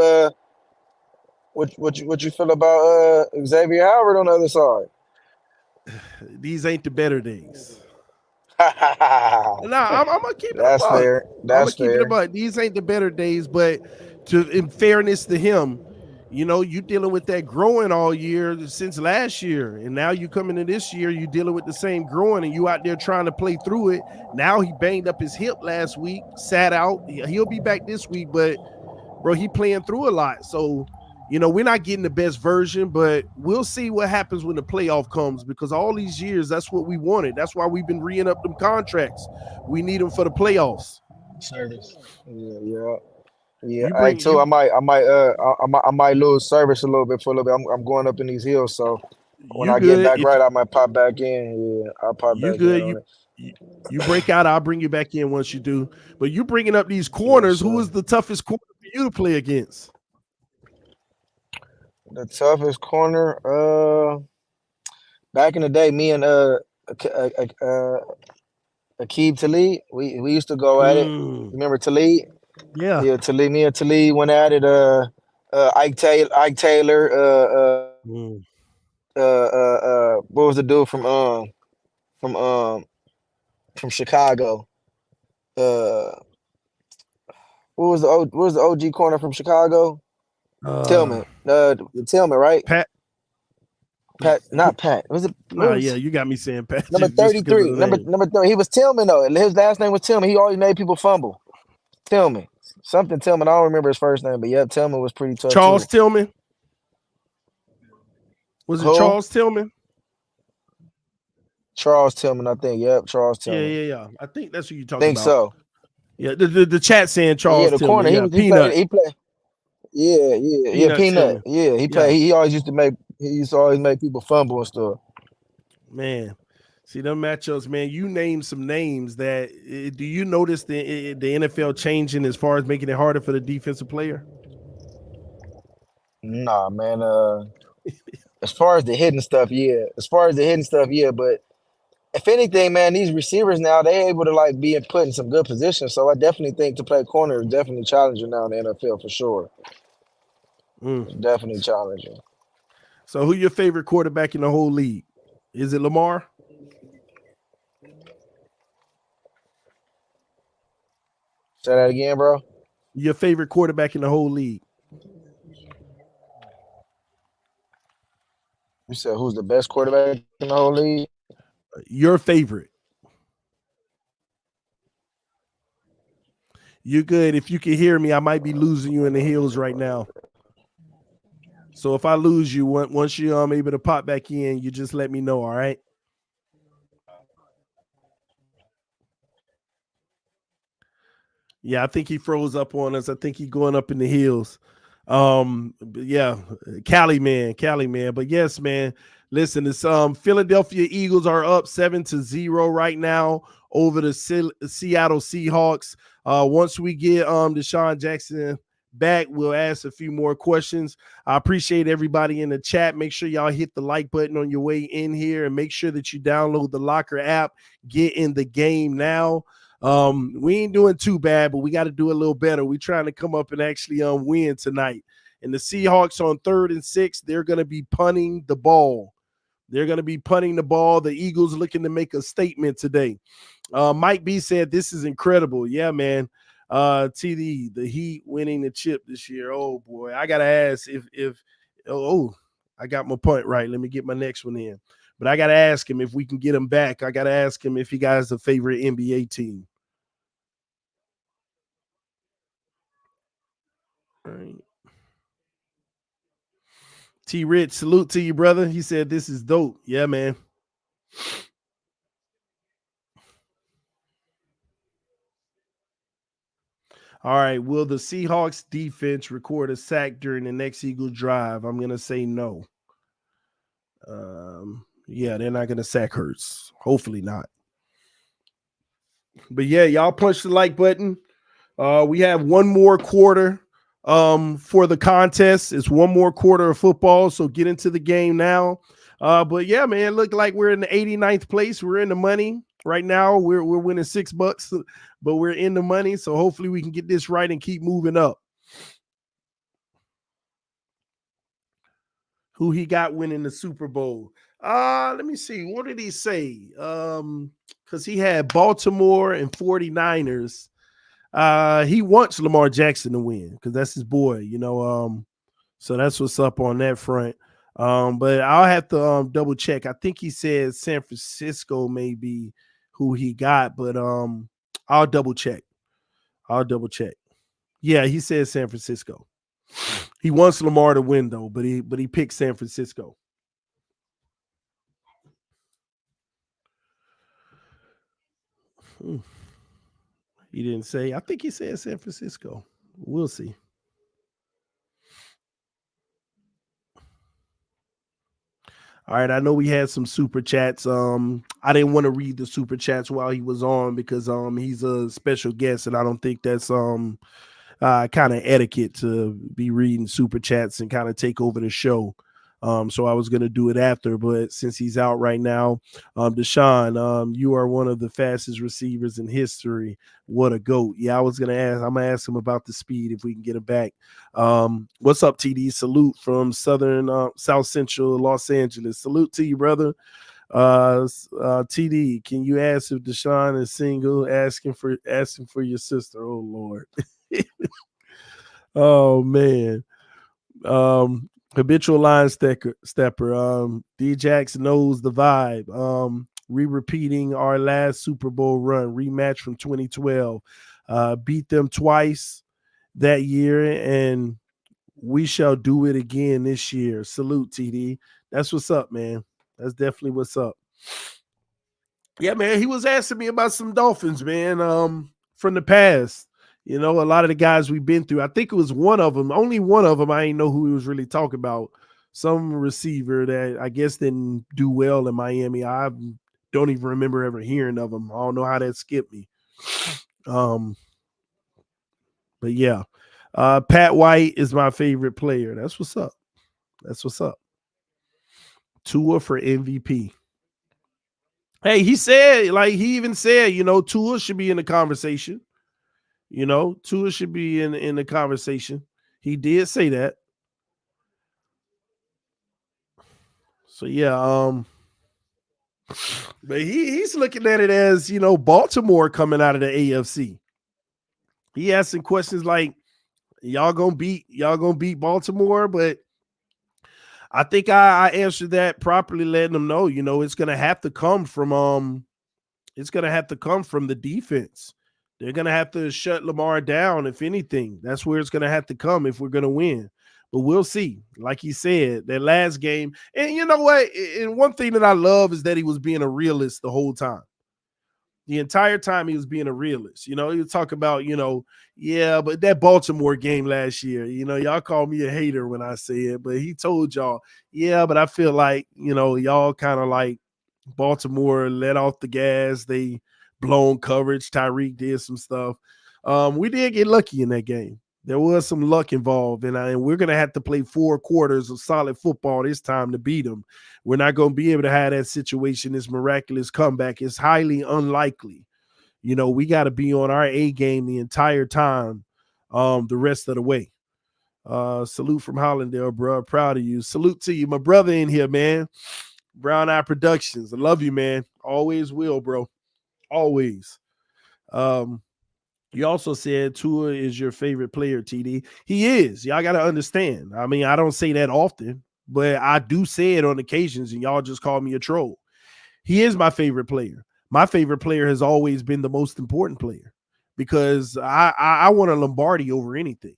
feel about Xavier Howard on the other side? these ain't the better days. That's Nah, I'm gonna keep it a buck. fair. I'm gonna That's keep it a fair. buck. These ain't the better days, but in fairness to him, you dealing with that growing all year since last year, and now you come into this year, you dealing with the same growing, and you out there trying to play through it. Now he banged up his hip last week, sat out. He'll be back this week, but bro, he playing through a lot. So, we're not getting the best version, but we'll see what happens when the playoff comes because all these years, that's what we wanted. That's why we've been re-ing up them contracts. We need them for the playoffs. Service. Yeah, yeah. Yeah, You I bring too. you I might lose service a little bit for a little bit. I'm going up in these hills, so when you I get good. back If right, I might pop back in. Yeah, I'll pop you back in good, on it. you break out, I'll bring you back in once you do. But you bringing up these Yes, corners. Who sir. is the toughest corner for you to play against? The toughest corner. Back in the day, me and Akib Talib, we used to go at it. Mm, Remember Talib? yeah. Yeah, Talib. Me and Talib went at it. Ike Taylor. Mm. What was the dude from um from Chicago? Uh, what was the OG corner from Chicago? Uh, Tillman. Tillman, right? Pat. Pat, not Pat. Was it? What Nah, yeah, was you got me saying Pat number just because of 33? the Number name. number 30. He was Tillman though. His last name was Tillman. He always made people fumble. Tillman. Something Tillman. I don't remember his first name, but yeah, Tillman was pretty tough Charles too. Tillman. Was it Who? Charles Tillman? Charles Tillman, I think. Yep, Charles Yeah, Tillman. yeah, yeah. I think that's who you're talking Think about. so. Yeah, the chat saying Yeah, Charles the Tillman. corner. Yeah, He played Peanut. Yeah, yeah, yeah, Peanut Peanut. Tillman. Yeah, he Yeah, played. He used to always make people fumble and stuff. man. See them matchups, man. You name some names that. Do you notice the NFL changing as far as making it harder for the defensive player? Nah, man. As far as the hidden stuff, yeah. As far as the hidden stuff, yeah. But if anything, man, these receivers now they able to like be put in some good positions. So I definitely think to play corner is definitely challenging now in the NFL for sure. Mm. It's definitely challenging. So who your favorite quarterback in the whole league? Is it Lamar? Say that again, bro. Your favorite quarterback in the whole league. You said who's the best quarterback in the whole league? Your favorite. You're good. If you can hear me, I might be losing you in the hills right now. So if I lose you, once you able to pop back in, you just let me know. All right. Yeah, I think he froze up on us. I think he going up in the hills. But yeah, Cali man. But yes, man. Listen, it's Philadelphia Eagles are up 7-0 right now over the Seattle Seahawks. Once we get DeSean Jackson back, we'll ask a few more questions. I appreciate everybody in the chat. Make sure y'all hit the like button on your way in here and make sure that you download the Locker app. Get in the game now. We ain't doing too bad, but we got to do a little better. We trying to come up and actually win tonight. And the Seahawks on 3rd and 6, they're going to be punting the ball. The Eagles looking to make a statement today. Mike B said, this is incredible. Yeah, man. TD, the Heat winning the chip this year. Oh, boy. I got to ask if I got my point right. Let me get my next one in. But I got to ask him if we can get him back. I got to ask him if he got a favorite NBA team. All right. T Rich, salute to you, brother. He said this is dope. Yeah, man. All right. Will the Seahawks defense record a sack during the next Eagle drive? I'm gonna say no. Yeah, they're not gonna sack Hurts. Hopefully not. But yeah, y'all punch the like button. We have one more quarter for the contest. It's one more quarter of football, so get into the game now. But yeah, man, look like we're in the 89th place. We're in the money right now. We're winning $6, but we're in the money. So hopefully we can get this right and keep moving up. Who he got winning the Super Bowl? Let me see. What did he say? Because he had Baltimore and 49ers. He wants Lamar Jackson to win because that's his boy, you know. So that's what's up on that front. But I'll have to double check. I think he said San Francisco may be who he got, but I'll double check. Yeah, he said San Francisco. He wants Lamar to win though, but he picked San Francisco. He didn't say. I think he said San Francisco. We'll see. All right, I know we had some super chats. I didn't want to read the super chats while he was on because he's a special guest, and I don't think that's kind of etiquette to be reading super chats and kind of take over the show. So I was going to do it after, but since he's out right now, DeSean, you are one of the fastest receivers in history. What a GOAT. Yeah, I'm going to ask him about the speed if we can get him back. What's up, TD? Salute from South Central Los Angeles. Salute to you, brother. TD, can you ask if DeSean is single, asking for your sister? Oh, Lord. Oh, man. Habitual line stepper. D Jackson knows the vibe. Repeating our last Super Bowl run, rematch from 2012. Beat them twice that year, and we shall do it again this year. Salute, TD. That's what's up, man. That's definitely what's up. Yeah, man. He was asking me about some Dolphins, man. From the past. You know, a lot of the guys we've been through. I think it was one of them. Only one of them. I didn't know who he was really talking about. Some receiver that I guess didn't do well in Miami. I don't even remember ever hearing of him. I don't know how that skipped me. But yeah, Pat White is my favorite player. That's what's up. Tua for MVP. Hey, he even said, you know, Tua should be in the conversation. You know, Tua should be in the conversation. He did say that. So yeah, but he's looking at it as, you know, Baltimore coming out of the AFC. He asking questions like, y'all gonna beat Baltimore, but I think I answered that properly, letting them know, it's gonna have to come from the defense. They're gonna have to shut Lamar down, if anything. That's where it's gonna have to come if we're gonna win. But we'll see. Like he said, that last game, and you know what? And one thing that I love is that he was being a realist the whole time. The entire time he was being a realist. He would talk about, yeah, but that Baltimore game last year, y'all call me a hater when I say it, but he told y'all, yeah, but I feel like, y'all kind of like Baltimore let off the gas. They blown coverage. Tyreek did some stuff. We did get lucky in that game. There was some luck involved, and we're going to have to play 4 quarters of solid football this time to beat them. We're not going to be able to have that situation, this miraculous comeback. It's highly unlikely. We got to be on our A game the entire time, the rest of the way. Salute from Hollandale, bro. Proud of you. Salute to you, my brother in here, man. Brown Eye Productions. I love you, man. Always will, bro. Always. You also said Tua is your favorite player, TD. He is. Y'all got to understand. I mean, I don't say that often, but I do say it on occasions, and y'all just call me a troll. He is my favorite player. My favorite player has always been the most important player because I want a Lombardi over anything.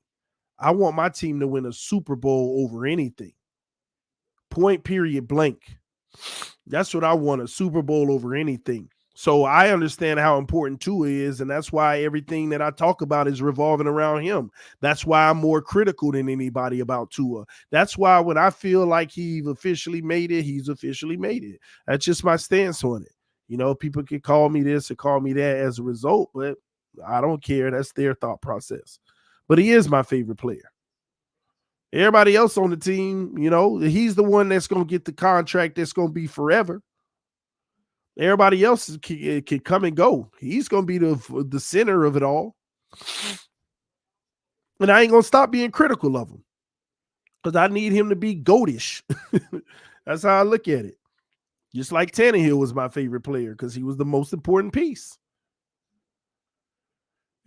I want my team to win a Super Bowl over anything. Point, period, blank. That's what I want, a Super Bowl over anything. So I understand how important Tua is, and that's why everything that I talk about is revolving around him. That's why I'm more critical than anybody about Tua. That's why when I feel like he's officially made it, he's officially made it. That's just my stance on it. People can call me this or call me that as a result, but I don't care. That's their thought process. But he is my favorite player. Everybody else on the team, he's the one that's going to get the contract that's going to be forever. Everybody else can come and go. He's going to be the center of it all. And I ain't going to stop being critical of him because I need him to be goatish. That's how I look at it. Just like Tannehill was my favorite player because he was the most important piece.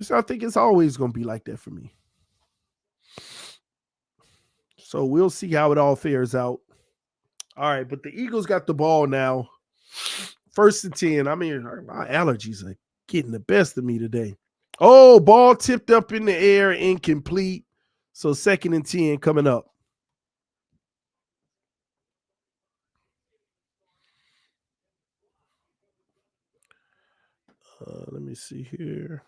So I think it's always going to be like that for me. So we'll see how it all fares out. All right, but the Eagles got the ball now. 1st and 10. I mean, my allergies are getting the best of me today. Oh, ball tipped up in the air, incomplete. So 2nd and 10 coming up. Let me see here.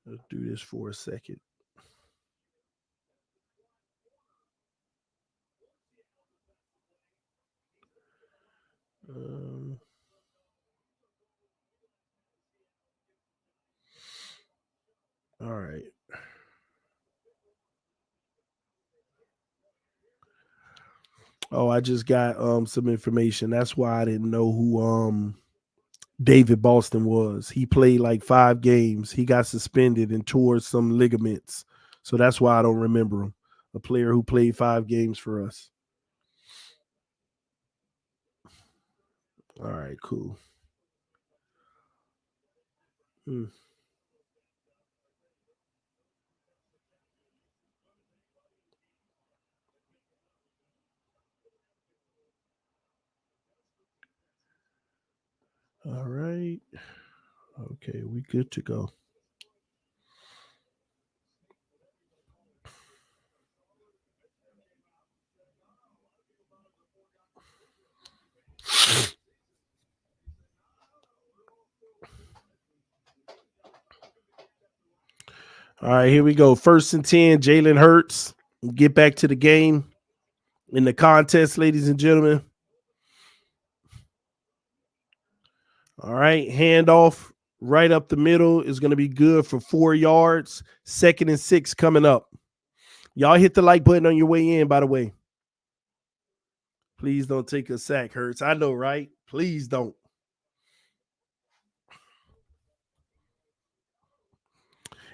Let's do this for a second. All right. Oh, I just got some information. That's why I didn't know who David Boston was. He played like 5 games. He got suspended and tore some ligaments. So that's why I don't remember him. A player who played 5 games for us. All right, cool. All right. Okay, we good to go. All right, here we go. 1st and 10, Jalen Hurts. Get back to the game in the contest, ladies and gentlemen. All right, handoff right up the middle is going to be good for 4 yards. 2nd and 6 coming up. Y'all hit the like button on your way in, by the way. Please don't take a sack, Hurts. I know, right? Please don't.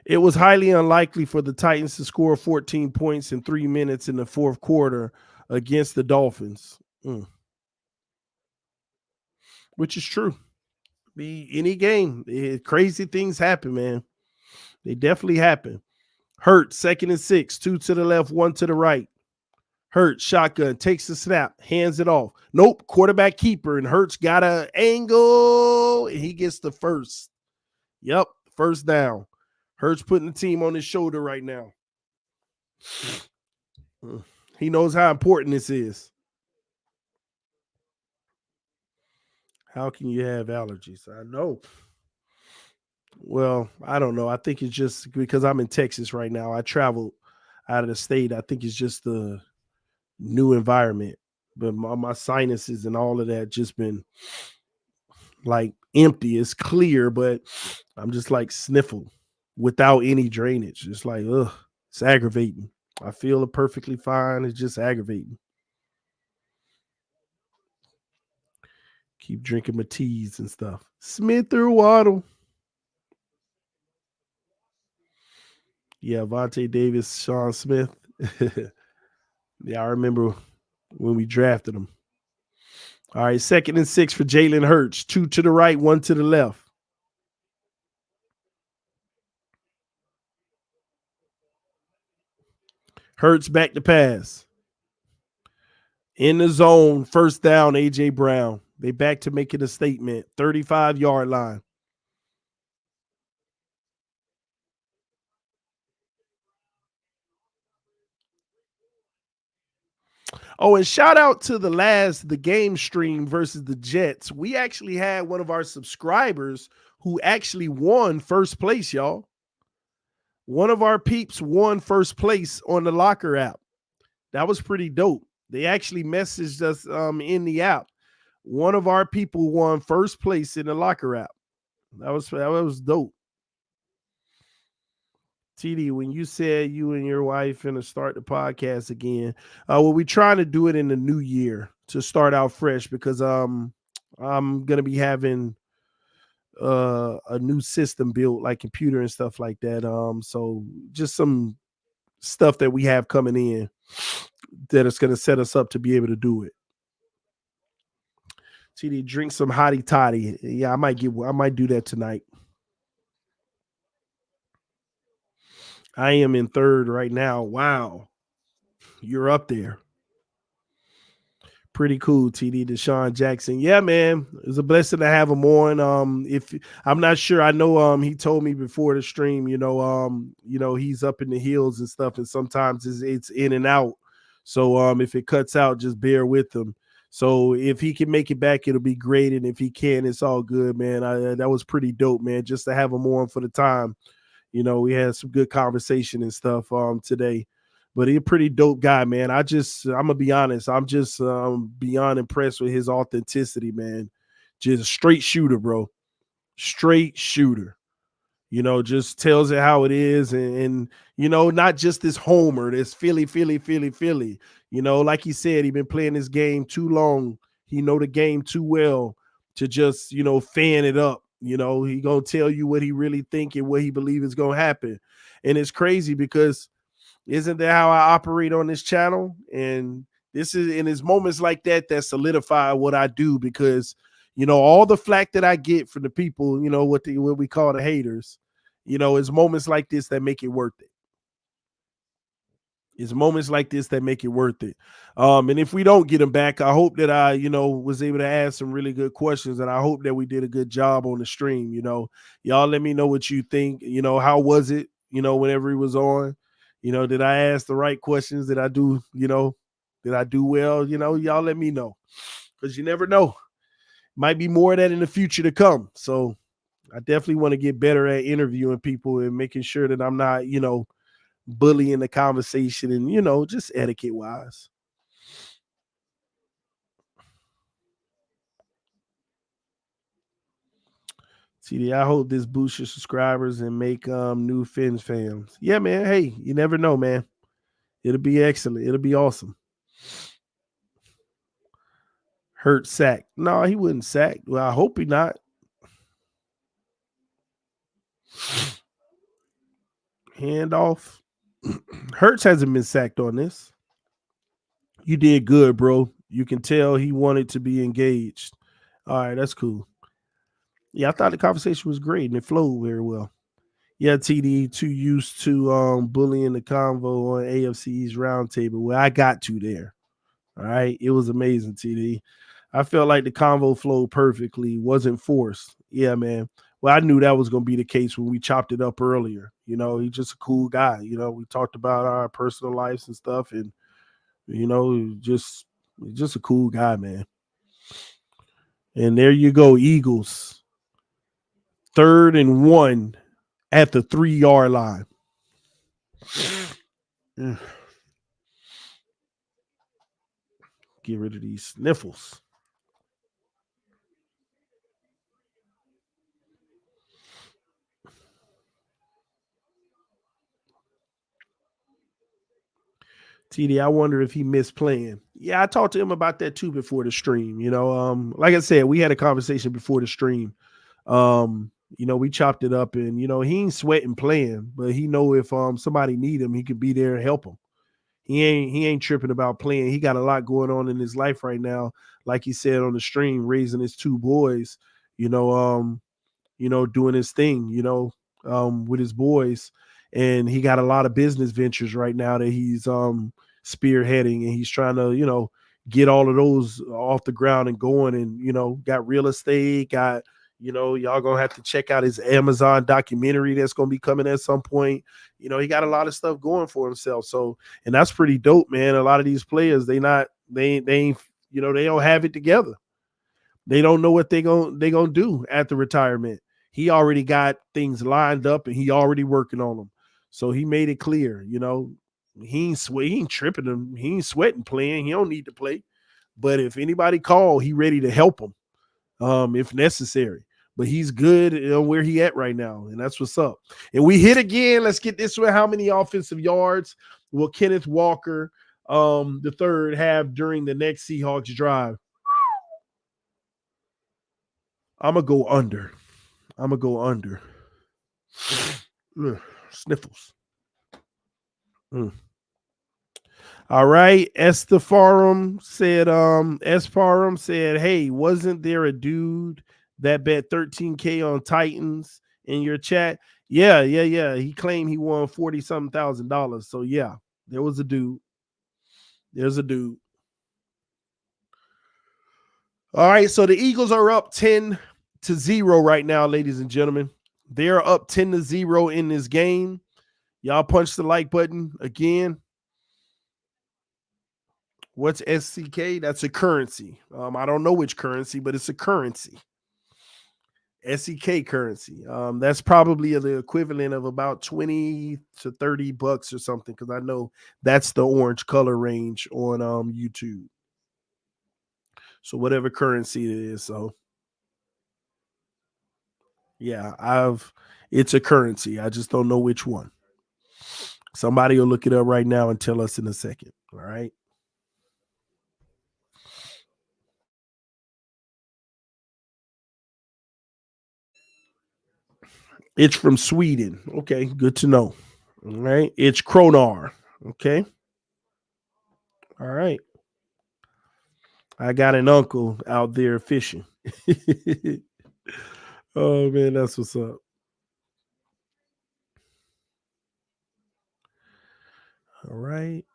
It was highly unlikely for the Titans to score 14 points in 3 minutes in the 4th quarter against the Dolphins, which is true. Be any game. Crazy things happen, man. They definitely happen. Hurt, 2nd and 6, 2 to the left, 1 to the right. Hurt, shotgun, takes the snap, hands it off. Nope, quarterback keeper, and Hurts got an angle, and he gets the first. Yep, first down. Hurts putting the team on his shoulder right now. He knows how important this is. How can you have allergies? I know. Well, I don't know. I think it's just because I'm in Texas right now. I traveled out of the state. I think it's just the new environment. But my sinuses and all of that just been like empty. It's clear, but I'm just like sniffle without any drainage. It's like, ugh, it's aggravating. I feel it perfectly fine. It's just aggravating. Keep drinking my teas and stuff. Smith or Waddle. Yeah, Vontae Davis, Sean Smith. Yeah, I remember when we drafted him. All right, 2nd and 6 for Jalen Hurts. 2 to the right, 1 to the left. Hurts back to pass. In the zone, first down, A.J. Brown. They back to making a statement. 35-yard line. Oh, and shout out to the game stream versus the Jets. We actually had one of our subscribers who actually won first place, y'all. One of our peeps won first place on the Locker app. That was pretty dope. They actually messaged us in the app. One of our people won first place in the Locker app. That was dope. TD, when you said you and your wife finna start the podcast again, well, we're trying to do it in the new year to start out fresh because I'm gonna be having a new system built, like computer and stuff like that. So just some stuff that we have coming in that is gonna set us up to be able to do it. TD, drink some hottie toddy. Yeah, I might do that tonight. I am in third right now. Wow. You're up there. Pretty cool, TD. DeSean Jackson. Yeah, man. It's a blessing to have him on. If I'm not sure, I know he told me before the stream, he's up in the hills and stuff, and sometimes it's in and out. So if it cuts out, just bear with him. So if he can make it back, it'll be great. And if he can, it's all good, man. That was pretty dope, man. Just to have him on for the time. We had some good conversation and stuff today. But he's a pretty dope guy, man. I'm gonna be honest. I'm just beyond impressed with his authenticity, man. Just a straight shooter, bro. Straight shooter. Just tells it how it is, and not just this homer, this Philly, Philly, Philly, Philly. Like he said, he been playing this game too long. He know the game too well to just fan it up. He gonna tell you what he really think and what he believe is gonna happen. And it's crazy because isn't that how I operate on this channel? And this is in his moments like that solidify what I do, because all the flack that I get from the people, what we call the haters, it's moments like this that make it worth it. It's moments like this that make it worth it. And if we don't get him back, I hope that I, was able to ask some really good questions, and I hope that we did a good job on the stream. Y'all let me know what you think. How was it? Whenever he was on, did I ask the right questions? Did I do well? Y'all let me know, because you never know. Might be more of that in the future to come. So I definitely want to get better at interviewing people and making sure that I'm not, bullying the conversation and, just etiquette wise. CD, I hope this boosts your subscribers and make new Phins fans. Yeah, man. Hey, you never know, man. It'll be excellent. It'll be awesome. Hurt sack. No, he wouldn't sack. Well, I hope he not. Handoff. Hurts hasn't been sacked on this. You did good, bro. You can tell he wanted to be engaged. All right, that's cool. Yeah, I thought the conversation was great and it flowed very well. Yeah, TD, too used to bullying the convo on AFC's roundtable. Well, I got to there. All right. It was amazing, TD. I felt like the convo flowed perfectly, wasn't forced. Yeah, man. Well, I knew that was going to be the case when we chopped it up earlier. He's just a cool guy. We talked about our personal lives and stuff, and just a cool guy, man. And there you go, Eagles. 3rd and 1 at the 3-yard line. Get rid of these sniffles. TD, I wonder if he missed playing. Yeah, I talked to him about that too before the stream. Like I said, we had a conversation before the stream. We chopped it up, and he ain't sweating playing, but he know if somebody need him, he could be there and help him. He ain't tripping about playing. He got a lot going on in his life right now. Like he said on the stream, raising his 2 boys. You know, doing his thing. With his boys, and he got a lot of business ventures right now that he's spearheading, and he's trying to get all of those off the ground and going, and got real estate, got y'all gonna have to check out his Amazon documentary that's gonna be coming at some point. He got a lot of stuff going for himself, so, and that's pretty dope, man. A lot of these players, they ain't they don't have it together. They don't know what they gonna do at the retirement. He already got things lined up, and he already working on them. So he made it clear, he ain't tripping him. He ain't sweating playing. He don't need to play. But if anybody call, he ready to help them, if necessary. But he's good where he at right now, and that's what's up. And we hit again. Let's get this one. How many offensive yards will Kenneth Walker, the third, have during the next Seahawks drive? I'm gonna go under. Ugh, sniffles. All right. Esparum said, hey, wasn't there a dude that bet 13K on Titans in your chat? Yeah. He claimed he won 40-something $1,000. So yeah, there was a dude. There's a dude. All right. So the Eagles are up 10-0 right now, ladies and gentlemen. They're up 10-0 in this game. Y'all punch the like button again. What's SCK? That's a currency. I don't know which currency, but it's a currency. SEK currency. That's probably the equivalent of about 20 to 30 bucks or something, because I know that's the orange color range on YouTube. So whatever currency it is. So yeah, it's a currency. I just don't know which one. Somebody will look it up right now and tell us in a second. All right. It's from Sweden. Okay, good to know. All right. It's Kronar. Okay. All right. I got an uncle out there fishing. Oh man, that's what's up. All right.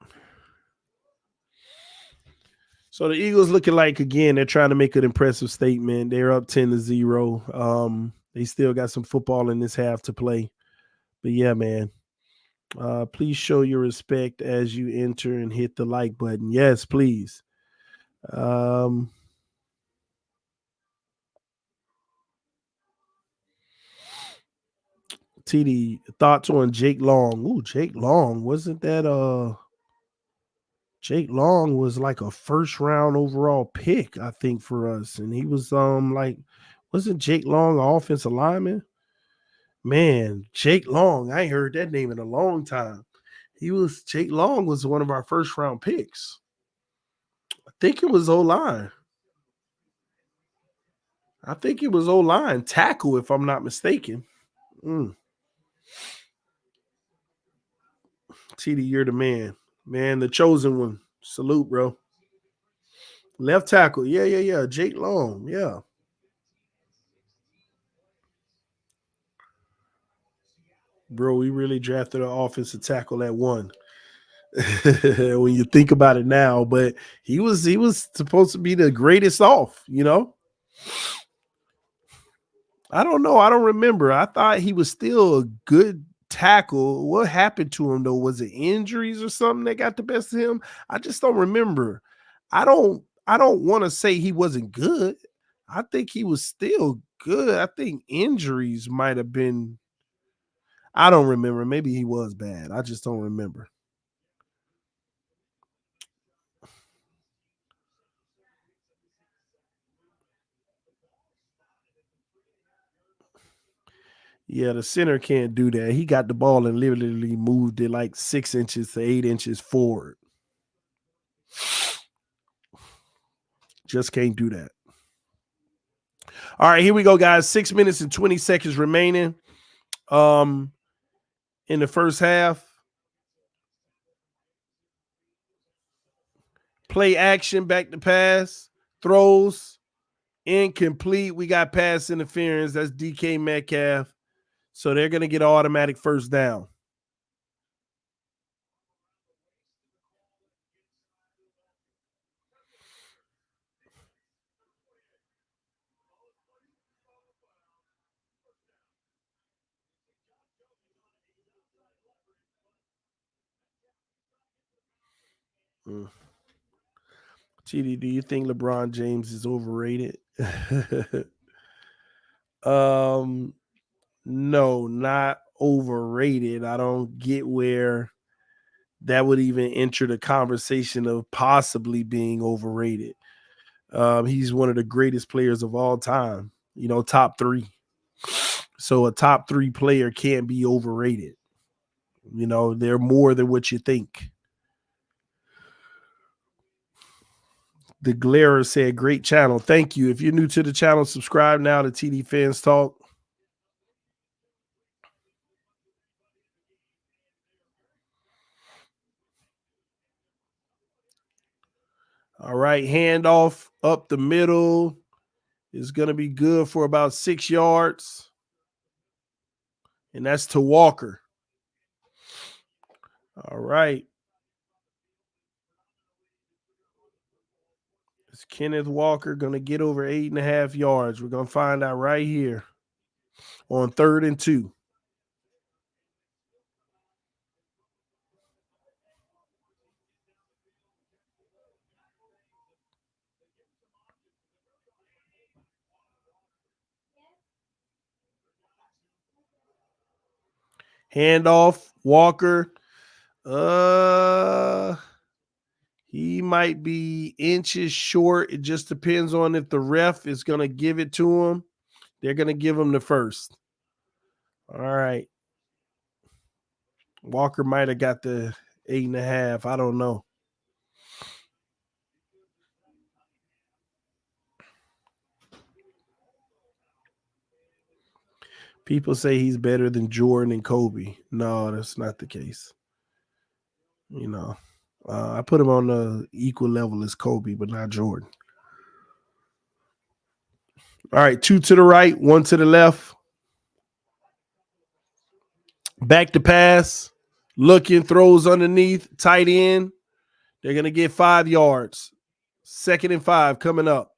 So the Eagles looking like, again, they're trying to make an impressive statement. They're up 10-0. They still got some football in this half to play. But yeah, man. Please show your respect as you enter and hit the like button. Yes, please. TD, thoughts on Jake Long? Ooh, Jake Long. Wasn't that Jake Long was like a first round overall pick, I think, for us. And he was wasn't Jake Long an offensive lineman? Man, Jake Long, I ain't heard that name in a long time. Jake Long was one of our first round picks. I think it was O-line. Tackle, if I'm not mistaken. TD, you're the man. Man, the chosen one. Salute, bro. Left tackle. Yeah. Jake Long. Yeah. Bro, we really drafted an offensive tackle at one. When you think about it now, but he was supposed to be the greatest off. I don't know. I don't remember. I thought he was still a good tackle. What happened to him though? Was it injuries or something that got the best of him? I just don't remember. I don't want to say he wasn't good. I think he was still good. I think injuries might have been. I don't remember. Maybe he was bad. I just don't remember. Yeah, the center can't do that. He got the ball and literally moved it like 6 inches to 8 inches forward. Just can't do that. All right, here we go, guys. 6 minutes and 20 seconds remaining um in the first half. Play action, back to pass, throws, incomplete. We got pass interference. That's DK Metcalf. So they're going to get automatic first down. Mm. TD, do you think LeBron James is overrated? um, no, not overrated. I don't get where that would even enter the conversation of possibly being overrated. He's one of the greatest players of all time, top three. So a top three player can't be overrated. They're more than what you think. The Glare said, great channel. Thank you. If you're new to the channel, subscribe now to TD Fans Talk. All right, handoff up the middle is going to be good for about 6 yards. And that's to Walker. All right. Is Kenneth Walker going to get over 8.5 yards? We're going to find out right here on 3rd and 2. Handoff, Walker. He might be inches short. It just depends on if the ref is going to give it to him. They're going to give him the first. All right. Walker might have got the 8.5. I don't know. People say he's better than Jordan and Kobe. No, that's not the case. I put him on the equal level as Kobe, but not Jordan. All right, 2 to the right, 1 to the left. Back to pass. Looking, throws underneath, tight end. They're going to get 5 yards. 2nd and 5 coming up.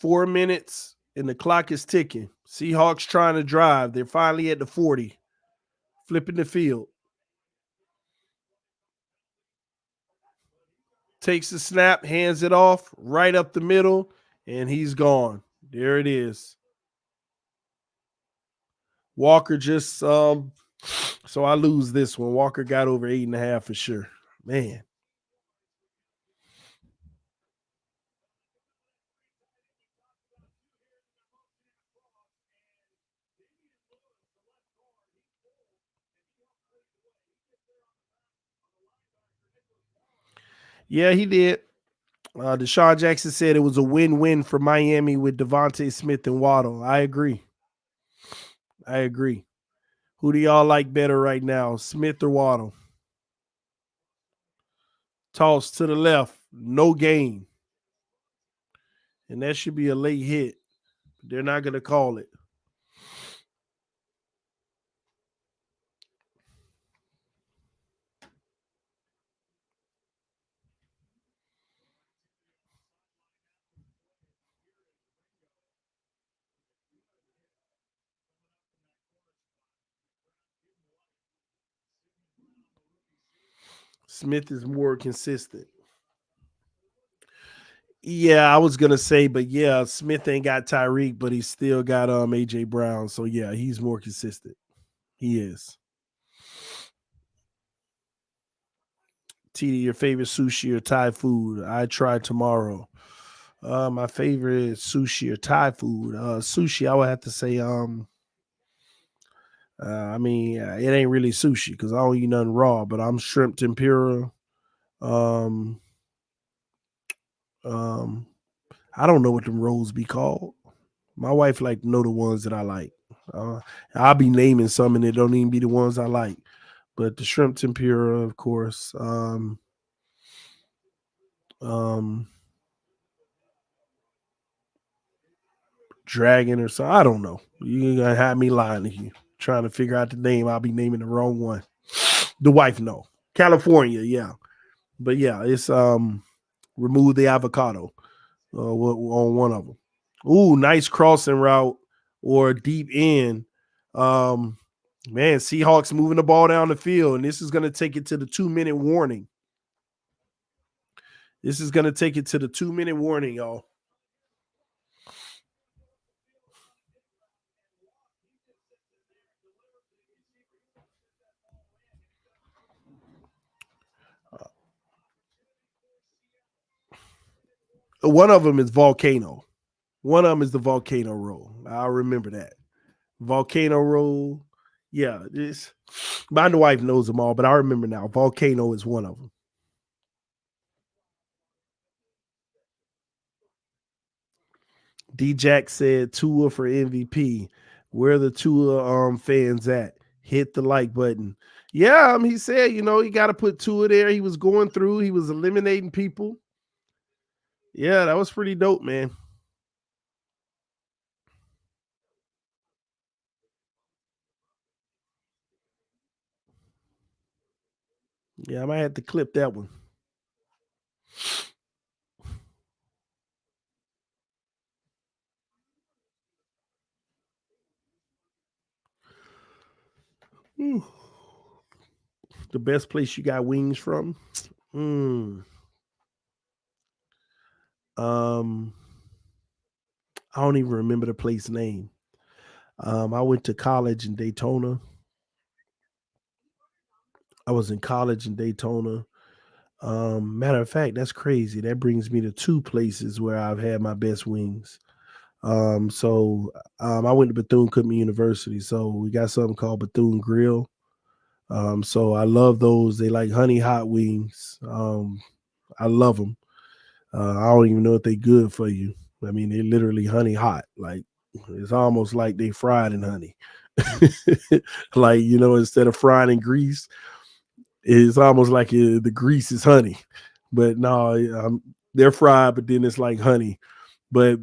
Four minutes and the clock is ticking. Seahawks trying to drive. They're finally at the 40. Flipping the field. Takes the snap, hands it off, right up the middle, and he's gone. There it is. Walker just so I lose this one. Walker got over 8.5 for sure. Man. Yeah, he did. DeSean Jackson said it was a win-win for Miami with Devontae Smith and Waddle. I agree. I agree. Who do y'all like better right now, Smith or Waddle? Toss to the left, no gain. And that should be a late hit. They're not going to call it. Smith is more consistent. Yeah, I was gonna say, but yeah, Smith ain't got Tyreek, but he still got AJ Brown. So yeah, he's more consistent. He is. TD, your favorite sushi or Thai food? I try tomorrow. My favorite sushi or Thai food. Sushi, I would have to say. It ain't really sushi because I don't eat nothing raw. But I'm shrimp tempura. Um, um, I don't know what them rolls be called. My wife like to know the ones that I like. Uh, I'll be naming some and it don't even be the ones I like. But the shrimp tempura, of course. Um, Dragon or so. I don't know. You gonna have me lying to you, trying to figure out the name. I'll be naming the wrong one. The wife know. California, yeah. But yeah, it's remove the avocado on one of them. Ooh, nice crossing route or deep end. Um, Man, Seahawks moving the ball down the field, and this is going to take it to the 2-minute warning. This is going to take it to the 2-minute warning, y'all. One of them is volcano. One of them is the volcano roll. I remember that volcano roll. Yeah, this. My wife knows them all, but I remember now. Volcano is one of them. D Jack said Tua for MVP. Where the Tua fans at? Hit the like button. Yeah, he said, he got to put Tua there. He was going through, he was eliminating people. Yeah, that was pretty dope, man. Yeah, I might have to clip that one. Ooh. The best place you got wings from? Mm. Um, I don't even remember the place name. I went to college in Daytona. I was in college in Daytona. Matter of fact, that's crazy. That brings me to two places where I've had my best wings. I went to Bethune Cookman University, so we got something called Bethune Grill. So I love those. They like honey hot wings. I love them. I don't even know if they good for you. I mean, they're literally honey hot. Like it's almost like they fried in honey. Like instead of frying in grease, it's almost like the grease is honey. But no, they're fried, but then it's like honey. But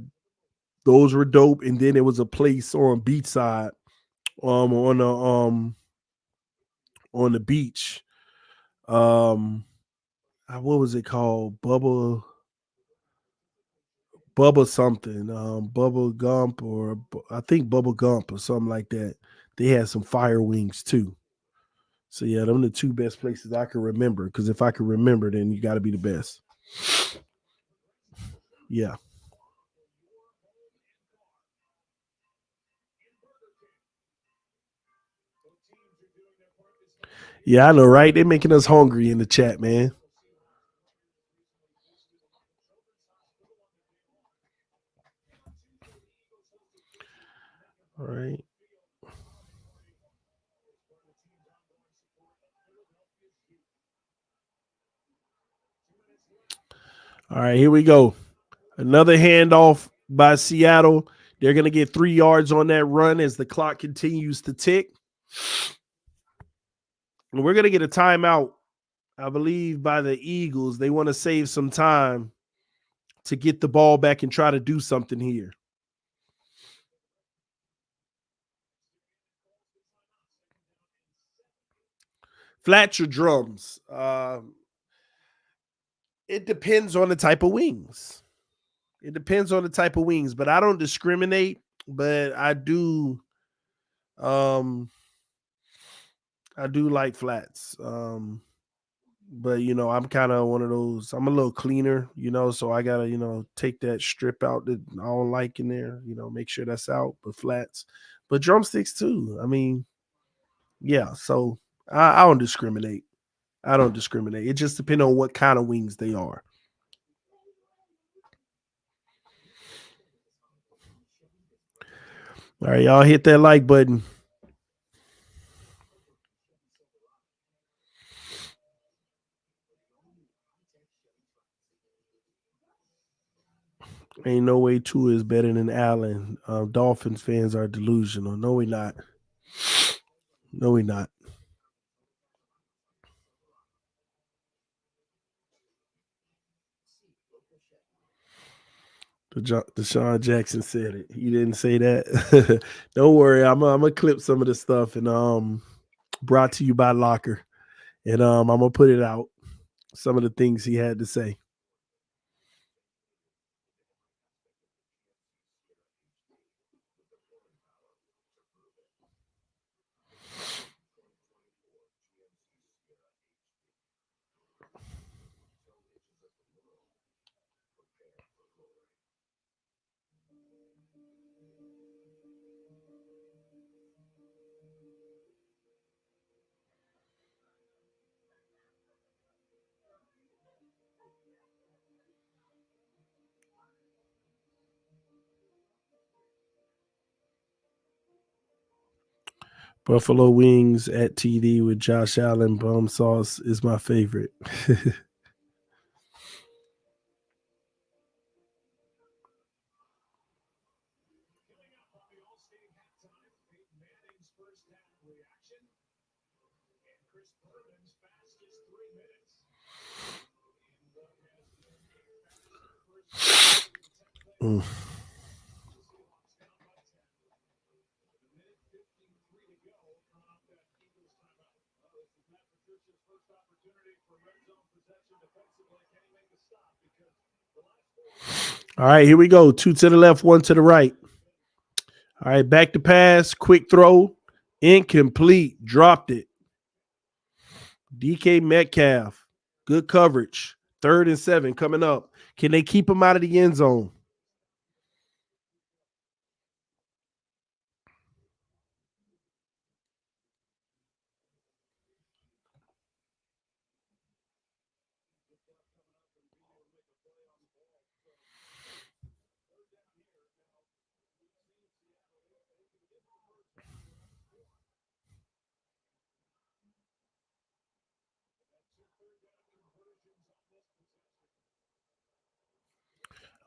those were dope. And then there was a place on beachside, on the beach. What was it called? Bubba something, Bubba Gump, or I think Bubba Gump or something like that. They had some fire wings too. So yeah, them are the two best places I can remember. Because if I can remember, then you got to be the best. Yeah, yeah, I know, right? They're making us hungry in the chat, man. All right, all right, here we go. Another handoff by Seattle. They're going to get 3 yards on that run as the clock continues to tick. And we're going to get a timeout, I believe, by the Eagles. They want to save some time to get the ball back and try to do something here. Flats or drums? It depends on the type of wings. It depends on the type of wings, but I don't discriminate. But I do like flats. But I'm kind of one of those. I'm a little cleaner, so I gotta, take that strip out that I don't like in there. Make sure that's out. But flats, but drumsticks too. I mean, yeah. So I don't discriminate. I don't discriminate. It just depends on what kind of wings they are. All right, y'all hit that like button. Ain't no way Tua is better than Allen. Dolphins fans are delusional. No, we not. No, we not. DeSean Jackson said it. He didn't say that. Don't worry. I'm gonna clip some of the stuff and brought to you by Locker. And I'm gonna put it out. Some of the things he had to say. Buffalo wings at TD with Josh Allen bum sauce is my favorite. Mm. All right, here we go. 2 to the left, 1 to the right. All right, back to pass, quick throw, incomplete, dropped it. DK Metcalf, good coverage. 3rd and 7 coming up. Can they keep him out of the end zone?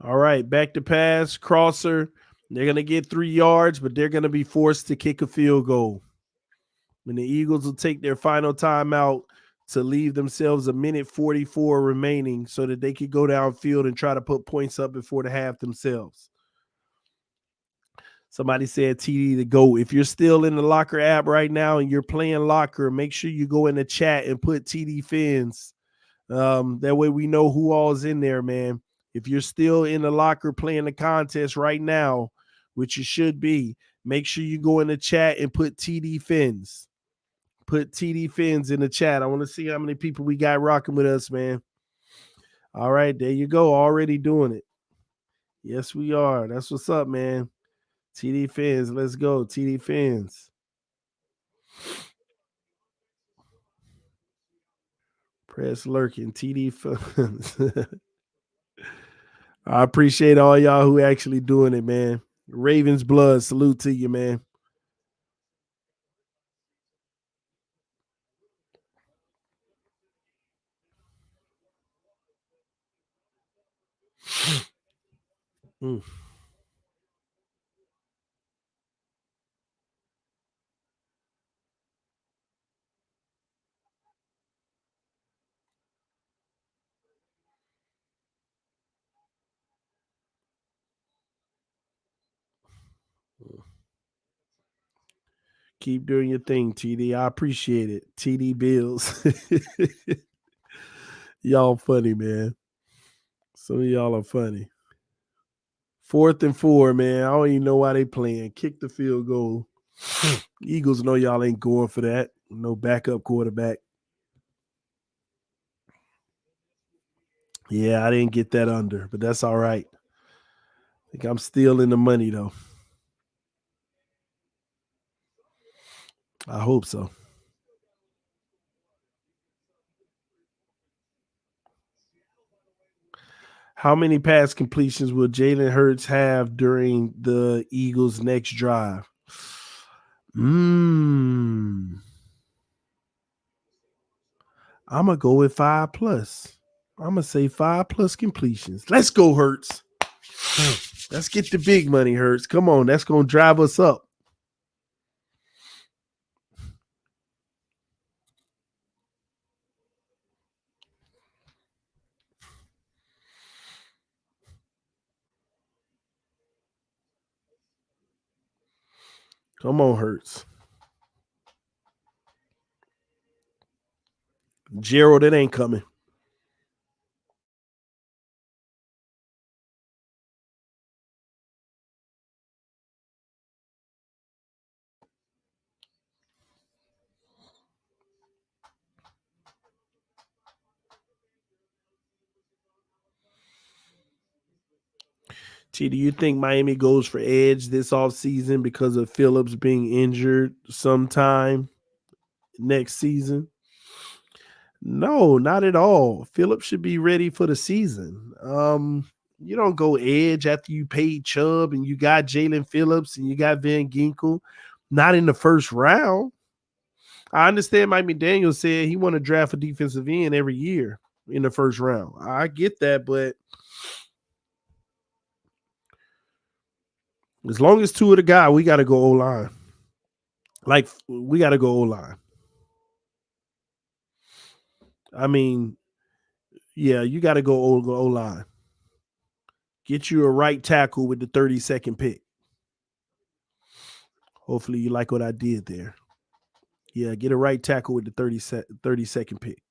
All right, back to pass, crosser. They're going to get 3 yards, but they're going to be forced to kick a field goal. And the Eagles will take their final timeout to leave themselves a minute 44 remaining so that they could go downfield and try to put points up before the half themselves. Somebody said TD to go. If you're still in the Locker app right now and you're playing Locker, make sure you go in the chat and put TD Phins. That way we know who all's in there, man. If you're still in the Locker playing the contest right now, which you should be, make sure you go in the chat and put TD Phins. Put TD Phins in the chat. I want to see how many people we got rocking with us, man. All right, there you go. Already doing it. Yes, we are. That's what's up, man. TD Phins, let's go. TD Phins. Press lurking. TD Phins. I appreciate all y'all who actually doing it, man. Ravens blood, salute to you, man. Mm. Keep doing your thing, TD. I appreciate it. TD Bills. Y'all funny, man. Some of y'all are funny. 4th and 4, man. I don't even know why they playing. Kick the field goal. Eagles know y'all ain't going for that. No backup quarterback. Yeah, I didn't get that under, but that's all right. I think I'm still in the money, though. I hope so. How many pass completions will Jalen Hurts have during the Eagles' next drive? I'm gonna go with 5+. I'm gonna say 5+ completions. Let's go, Hurts. Let's get the big money, Hurts. Come on, that's gonna drive us up. Come on, Hurts. Gerald, it ain't coming. T, do you think Miami goes for edge this offseason because of Phillips being injured sometime next season? No, not at all. Phillips should be ready for the season. You don't go edge after you paid Chubb and you got Jalen Phillips and you got Van Ginkel, not in the first round. I understand Mike McDaniel said he want to draft a defensive end every year in the first round. I get that, but as long as two of the guy, we got to go O-line. Like, we got to go O-line. I mean, yeah, you got to go O-line. Get you a right tackle with the 32nd pick. Hopefully you like what I did there. Yeah, get a right tackle with the 32nd pick.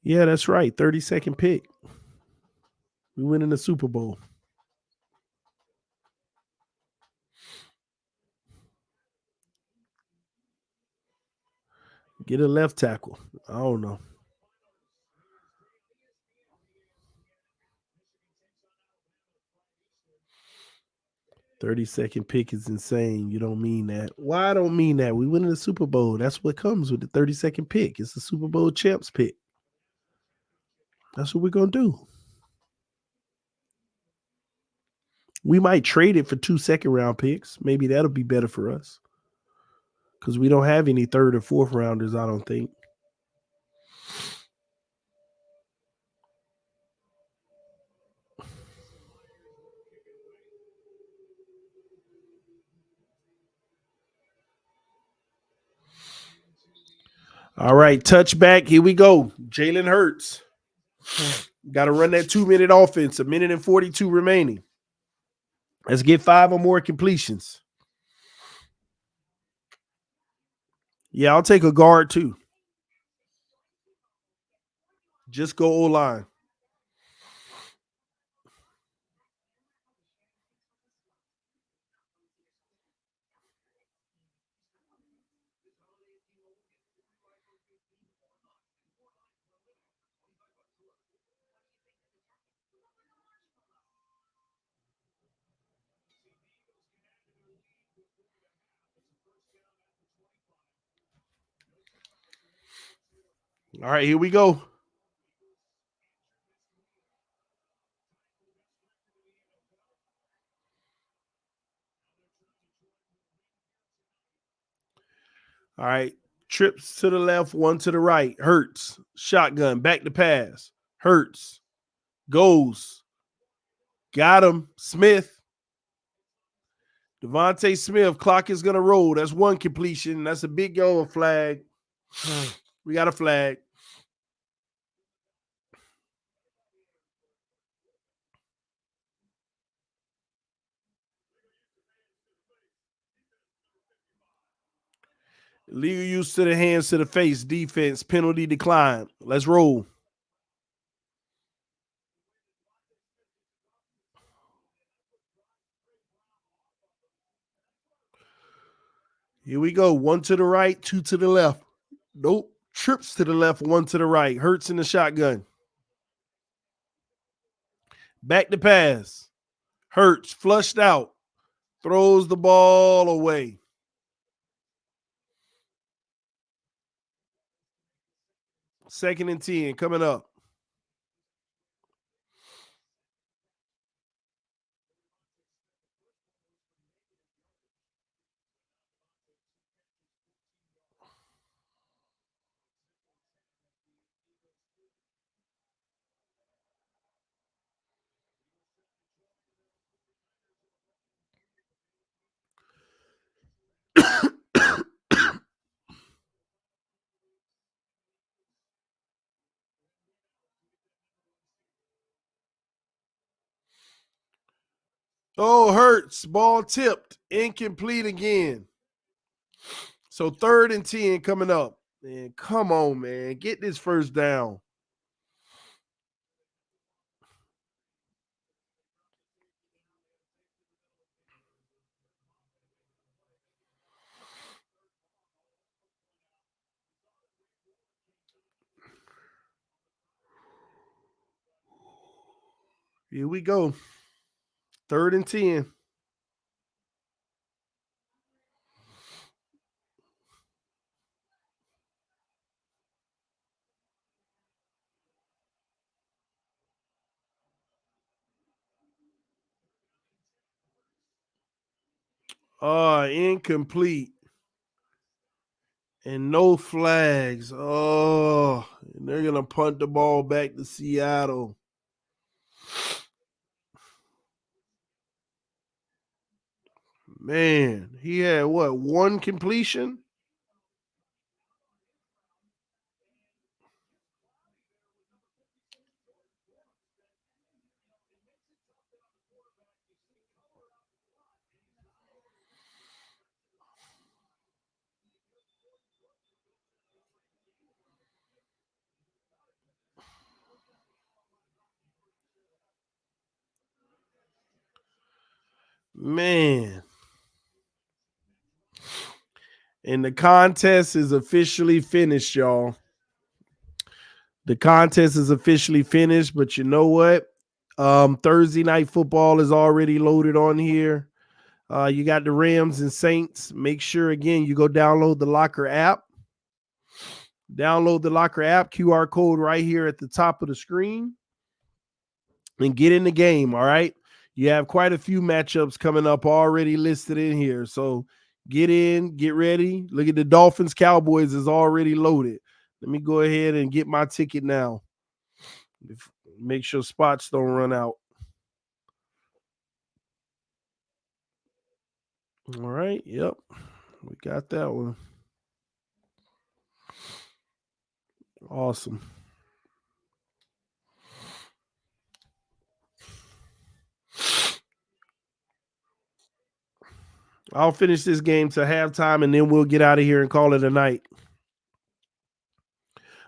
Yeah, that's right. 32nd pick. We win in the Super Bowl. Get a left tackle. I don't know. 32nd pick is insane. You don't mean that. Why I don't mean that? We win in the Super Bowl. That's what comes with the 32nd pick. It's the Super Bowl champs pick. That's what we're going to do. We might trade it for 2 second-round picks. Maybe that'll be better for us. Because we don't have any 3rd or 4th rounders, I don't think. All right, touchback. Here we go. Jalen Hurts. Got to run that 2-minute offense. 1 minute and 42 remaining. Let's get 5 or more completions. Yeah, I'll take a guard too. Just go O-line. All right, here we go. All right. Trips to the left, one to the right. Hurts. Shotgun. Back to pass. Hurts. Goes. Got him. Smith. Devontae Smith. Clock is going to roll. That's one completion. That's a big yellow flag. We got a flag. Legal use to the hands to the face. Defense. Penalty decline. Let's roll. Here we go. One to the right, two to the left. Nope. Trips to the left, one to the right. Hurts in the shotgun. Back to pass. Hurts flushed out. Throws the ball away. Second and 10 coming up. Oh, Hurts. Ball tipped. Incomplete again. So third and 10 coming up. Man, come on, man. Get this first down. Here we go. Third and 10. Incomplete. And no flags. Oh, and they're going to punt the ball back to Seattle. Man, he had what? One completion? Man. And the contest is officially finished, y'all. The contest is officially finished, but you know what? Thursday night football is already loaded on here. You got the Rams and Saints. Make sure, again, you go download the Locker app. Download the Locker app, QR code right here at the top of the screen, and get in the game, all right? You have quite a few matchups coming up already listed in here. So get in, get ready. Look at the Dolphins Cowboys is already loaded. Let me go ahead and get my ticket now. Make sure spots don't run out. All right. Yep. We got that one. Awesome. I'll finish this game to halftime and then we'll get out of here and call it a night.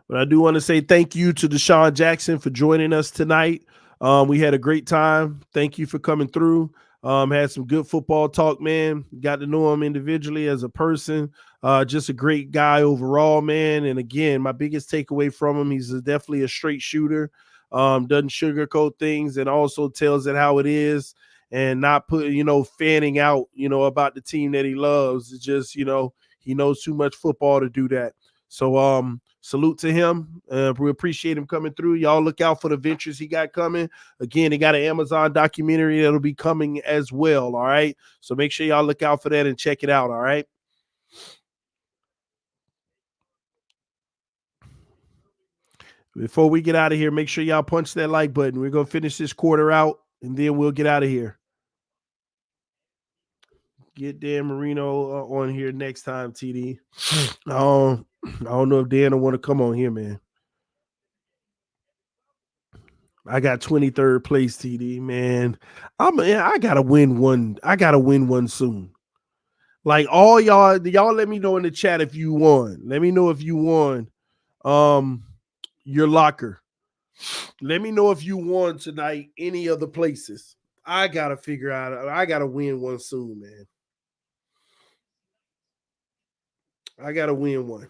But I do want to say thank you to DeSean Jackson for joining us tonight. We had a great time. Thank you for coming through. Had some good football talk, man. Got to know him individually as a person. Just a great guy overall, man. And again, my biggest takeaway from him, he's definitely a straight shooter. Doesn't sugarcoat things and also tells it how it is and not put, fanning out, about the team that he loves. It's just, he knows too much football to do that. So, salute to him. We appreciate him coming through. Y'all look out for the ventures he got coming. Again, he got an Amazon documentary that'll be coming as well. All right. So make sure y'all look out for that and check it out. All right. Before we get out of here, make sure y'all punch that like button. We're going to finish this quarter out. and then we'll get out of here. Get Dan Marino on here next time, TD. I don't know if Dan will want to come on here, man. I got 23rd place, TD, man. I gotta win one. I gotta win one soon. Like all y'all let me know in the chat if you won. Let me know if you won your locker. Let me know if you won tonight any other places. I gotta figure out. I gotta win one soon, man. I gotta win one.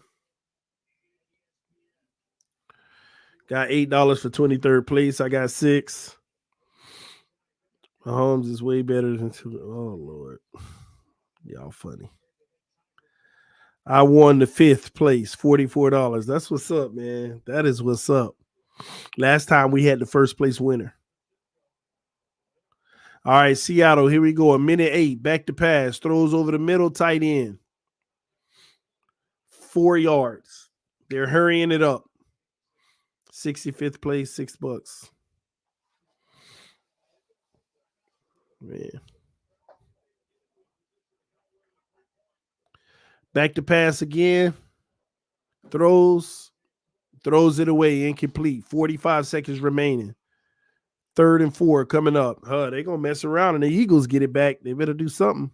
Got $8 for 23rd place. I got 6. Mahomes is way better than two. Oh Lord, y'all funny. I won the 5th place, $44. That's what's up, man. That is what's up. Last time we had the first place winner. All right, Seattle, here we go. A minute 8, back to pass, throws over the middle, tight end. 4 yards. They're hurrying it up. 65th place, $6. Man. Back to pass again. Throws it away, incomplete. 45 seconds remaining. 3rd and 4 coming up. They're going to mess around and the Eagles get it back. They better do something.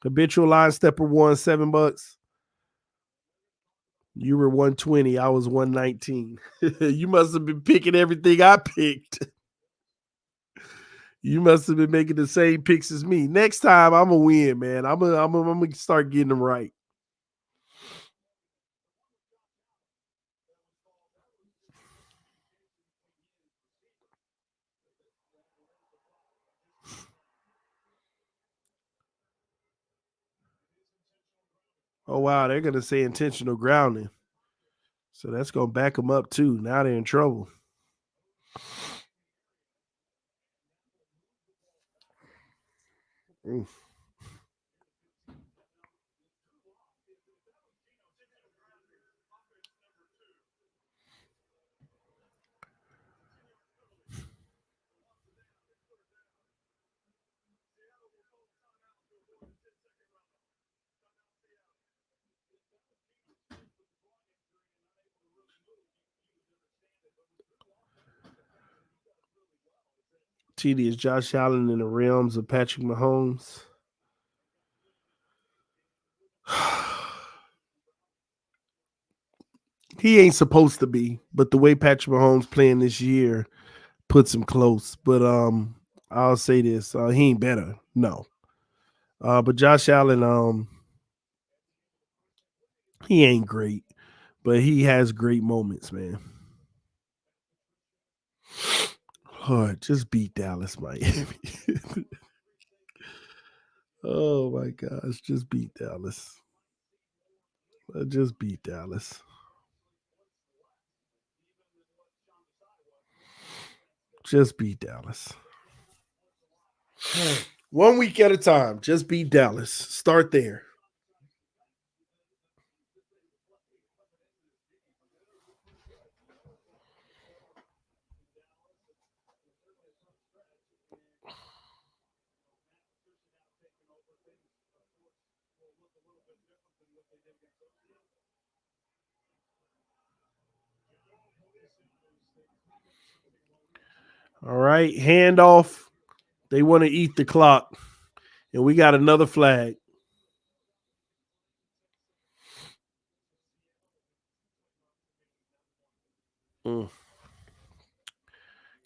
Habitual line stepper won $7. You were 120. I was 119. You must have been picking everything I picked. You must have been making the same picks as me. Next time, I'm going to win, man. I'm going to start getting them right. Oh, wow. They're going to say intentional grounding. So that's going to back them up, too. Now they're in trouble. TD, is Josh Allen in the realms of Patrick Mahomes? He ain't supposed to be, but the way Patrick Mahomes playing this year puts him close. But I'll say this: he ain't better, no. But Josh Allen, he ain't great, but he has great moments, man. Lord, just beat Dallas, Miami. Oh my gosh, just beat Dallas. Just beat Dallas. Just beat Dallas. 1 week at a time. Just beat Dallas. Start there. All right, handoff. They want to eat the clock. And we got another flag.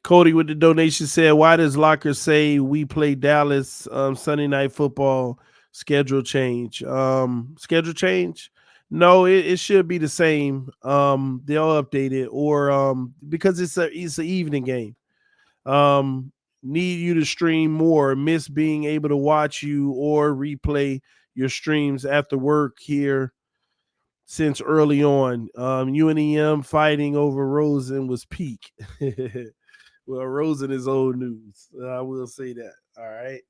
Cody with the donation said, why does Locker say we play Dallas Sunday night football schedule change? Schedule change? No, it should be the same. They'll update it or because it's an evening game. Need you to stream more, miss being able to watch you or replay your streams after work here since early on. UNEM fighting over Rosen was peak. Well, Rosen is old news. I will say that. All right.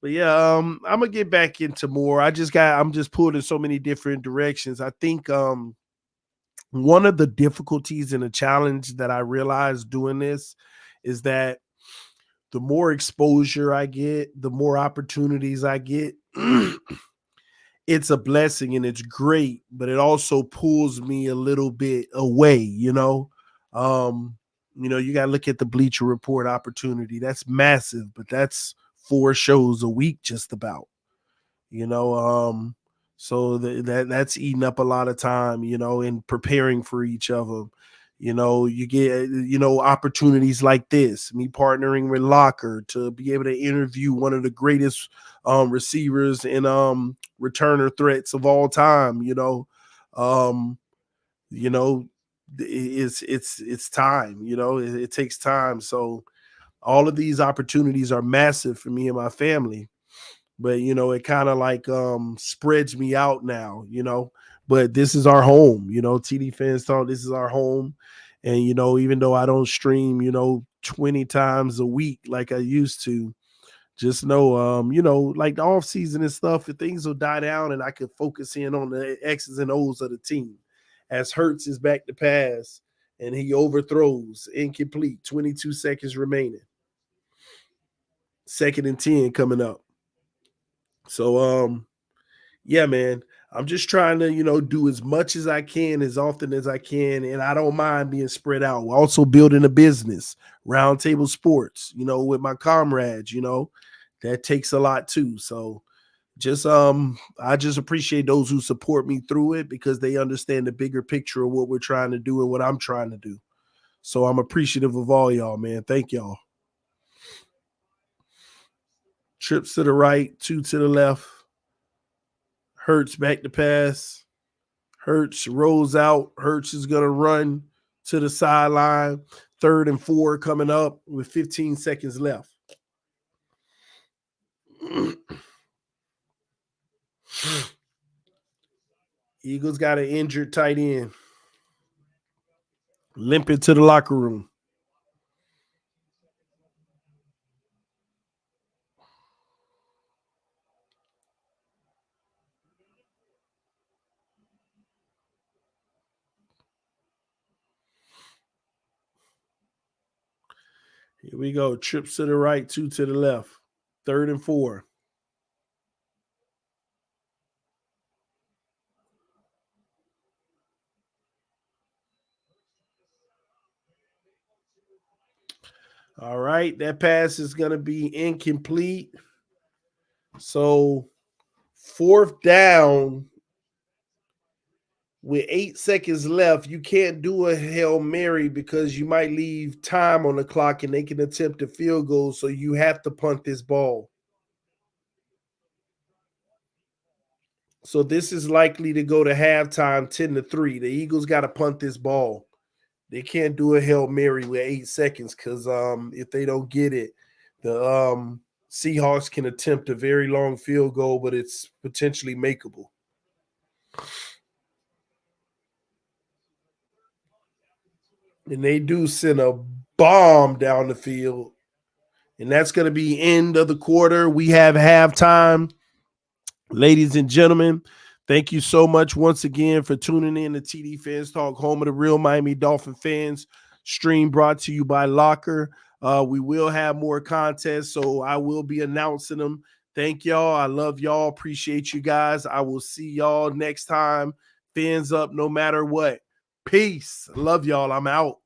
But yeah, I'm gonna get back into more. I'm just pulled in so many different directions. I think one of the difficulties and the challenge that I realized doing this is that the more exposure I get, the more opportunities I get. It's a blessing and it's great, but it also pulls me a little bit away, you got to look at the Bleacher Report opportunity. That's massive, but that's 4 shows a week just about. So that's eating up a lot of time, in preparing for each of them. You get opportunities like this, me partnering with Locker to be able to interview one of the greatest receivers and returner threats of all time. Um it's time. It takes time. So all of these opportunities are massive for me and my family, but it kind of like spreads me out now, but this is our home. TD Fans Talk, this is our home. And even though I don't stream 20 times a week like I used to, just know like the off season and stuff, if things will die down and I can focus in on the X's and O's of the team. As Hurts is back to pass and he overthrows, incomplete, 22 seconds remaining, 2nd and 10 coming up. So yeah, man, I'm just trying to do as much as I can, as often as I can, and I don't mind being spread out. We're also building a business, Roundtable Sports, with my comrades. That takes a lot too. So just I just appreciate those who support me through it, because they understand the bigger picture of what we're trying to do and what I'm trying to do. So I'm appreciative of all y'all, man. Thank y'all. Trips to the right, 2 to the left. Hurts back to pass. Hurts rolls out. Hurts is going to run to the sideline. 3rd and 4 coming up with 15 seconds left. Eagles got an injured tight end. Limping to the locker room. Here we go. Trips to the right, 2 to the left. 3rd and 4. All right. That pass is going to be incomplete. So 4th down with 8 seconds left. You can't do a Hail Mary because you might leave time on the clock and they can attempt a field goal. So you have to punt this ball. So this is likely to go to halftime 10-3. The Eagles got to punt this ball. They can't do a Hail Mary with 8 seconds, because if they don't get it, the Seahawks can attempt a very long field goal, but it's potentially makeable. And they do send a bomb down the field. And that's going to be end of the quarter. We have halftime. Ladies and gentlemen, thank you so much once again for tuning in to TD Fans Talk, home of the real Miami Dolphin fans. Stream brought to you by Locker. We will have more contests, so I will be announcing them. Thank y'all. I love y'all. Appreciate you guys. I will see y'all next time. Fans up no matter what. Peace. Love y'all. I'm out.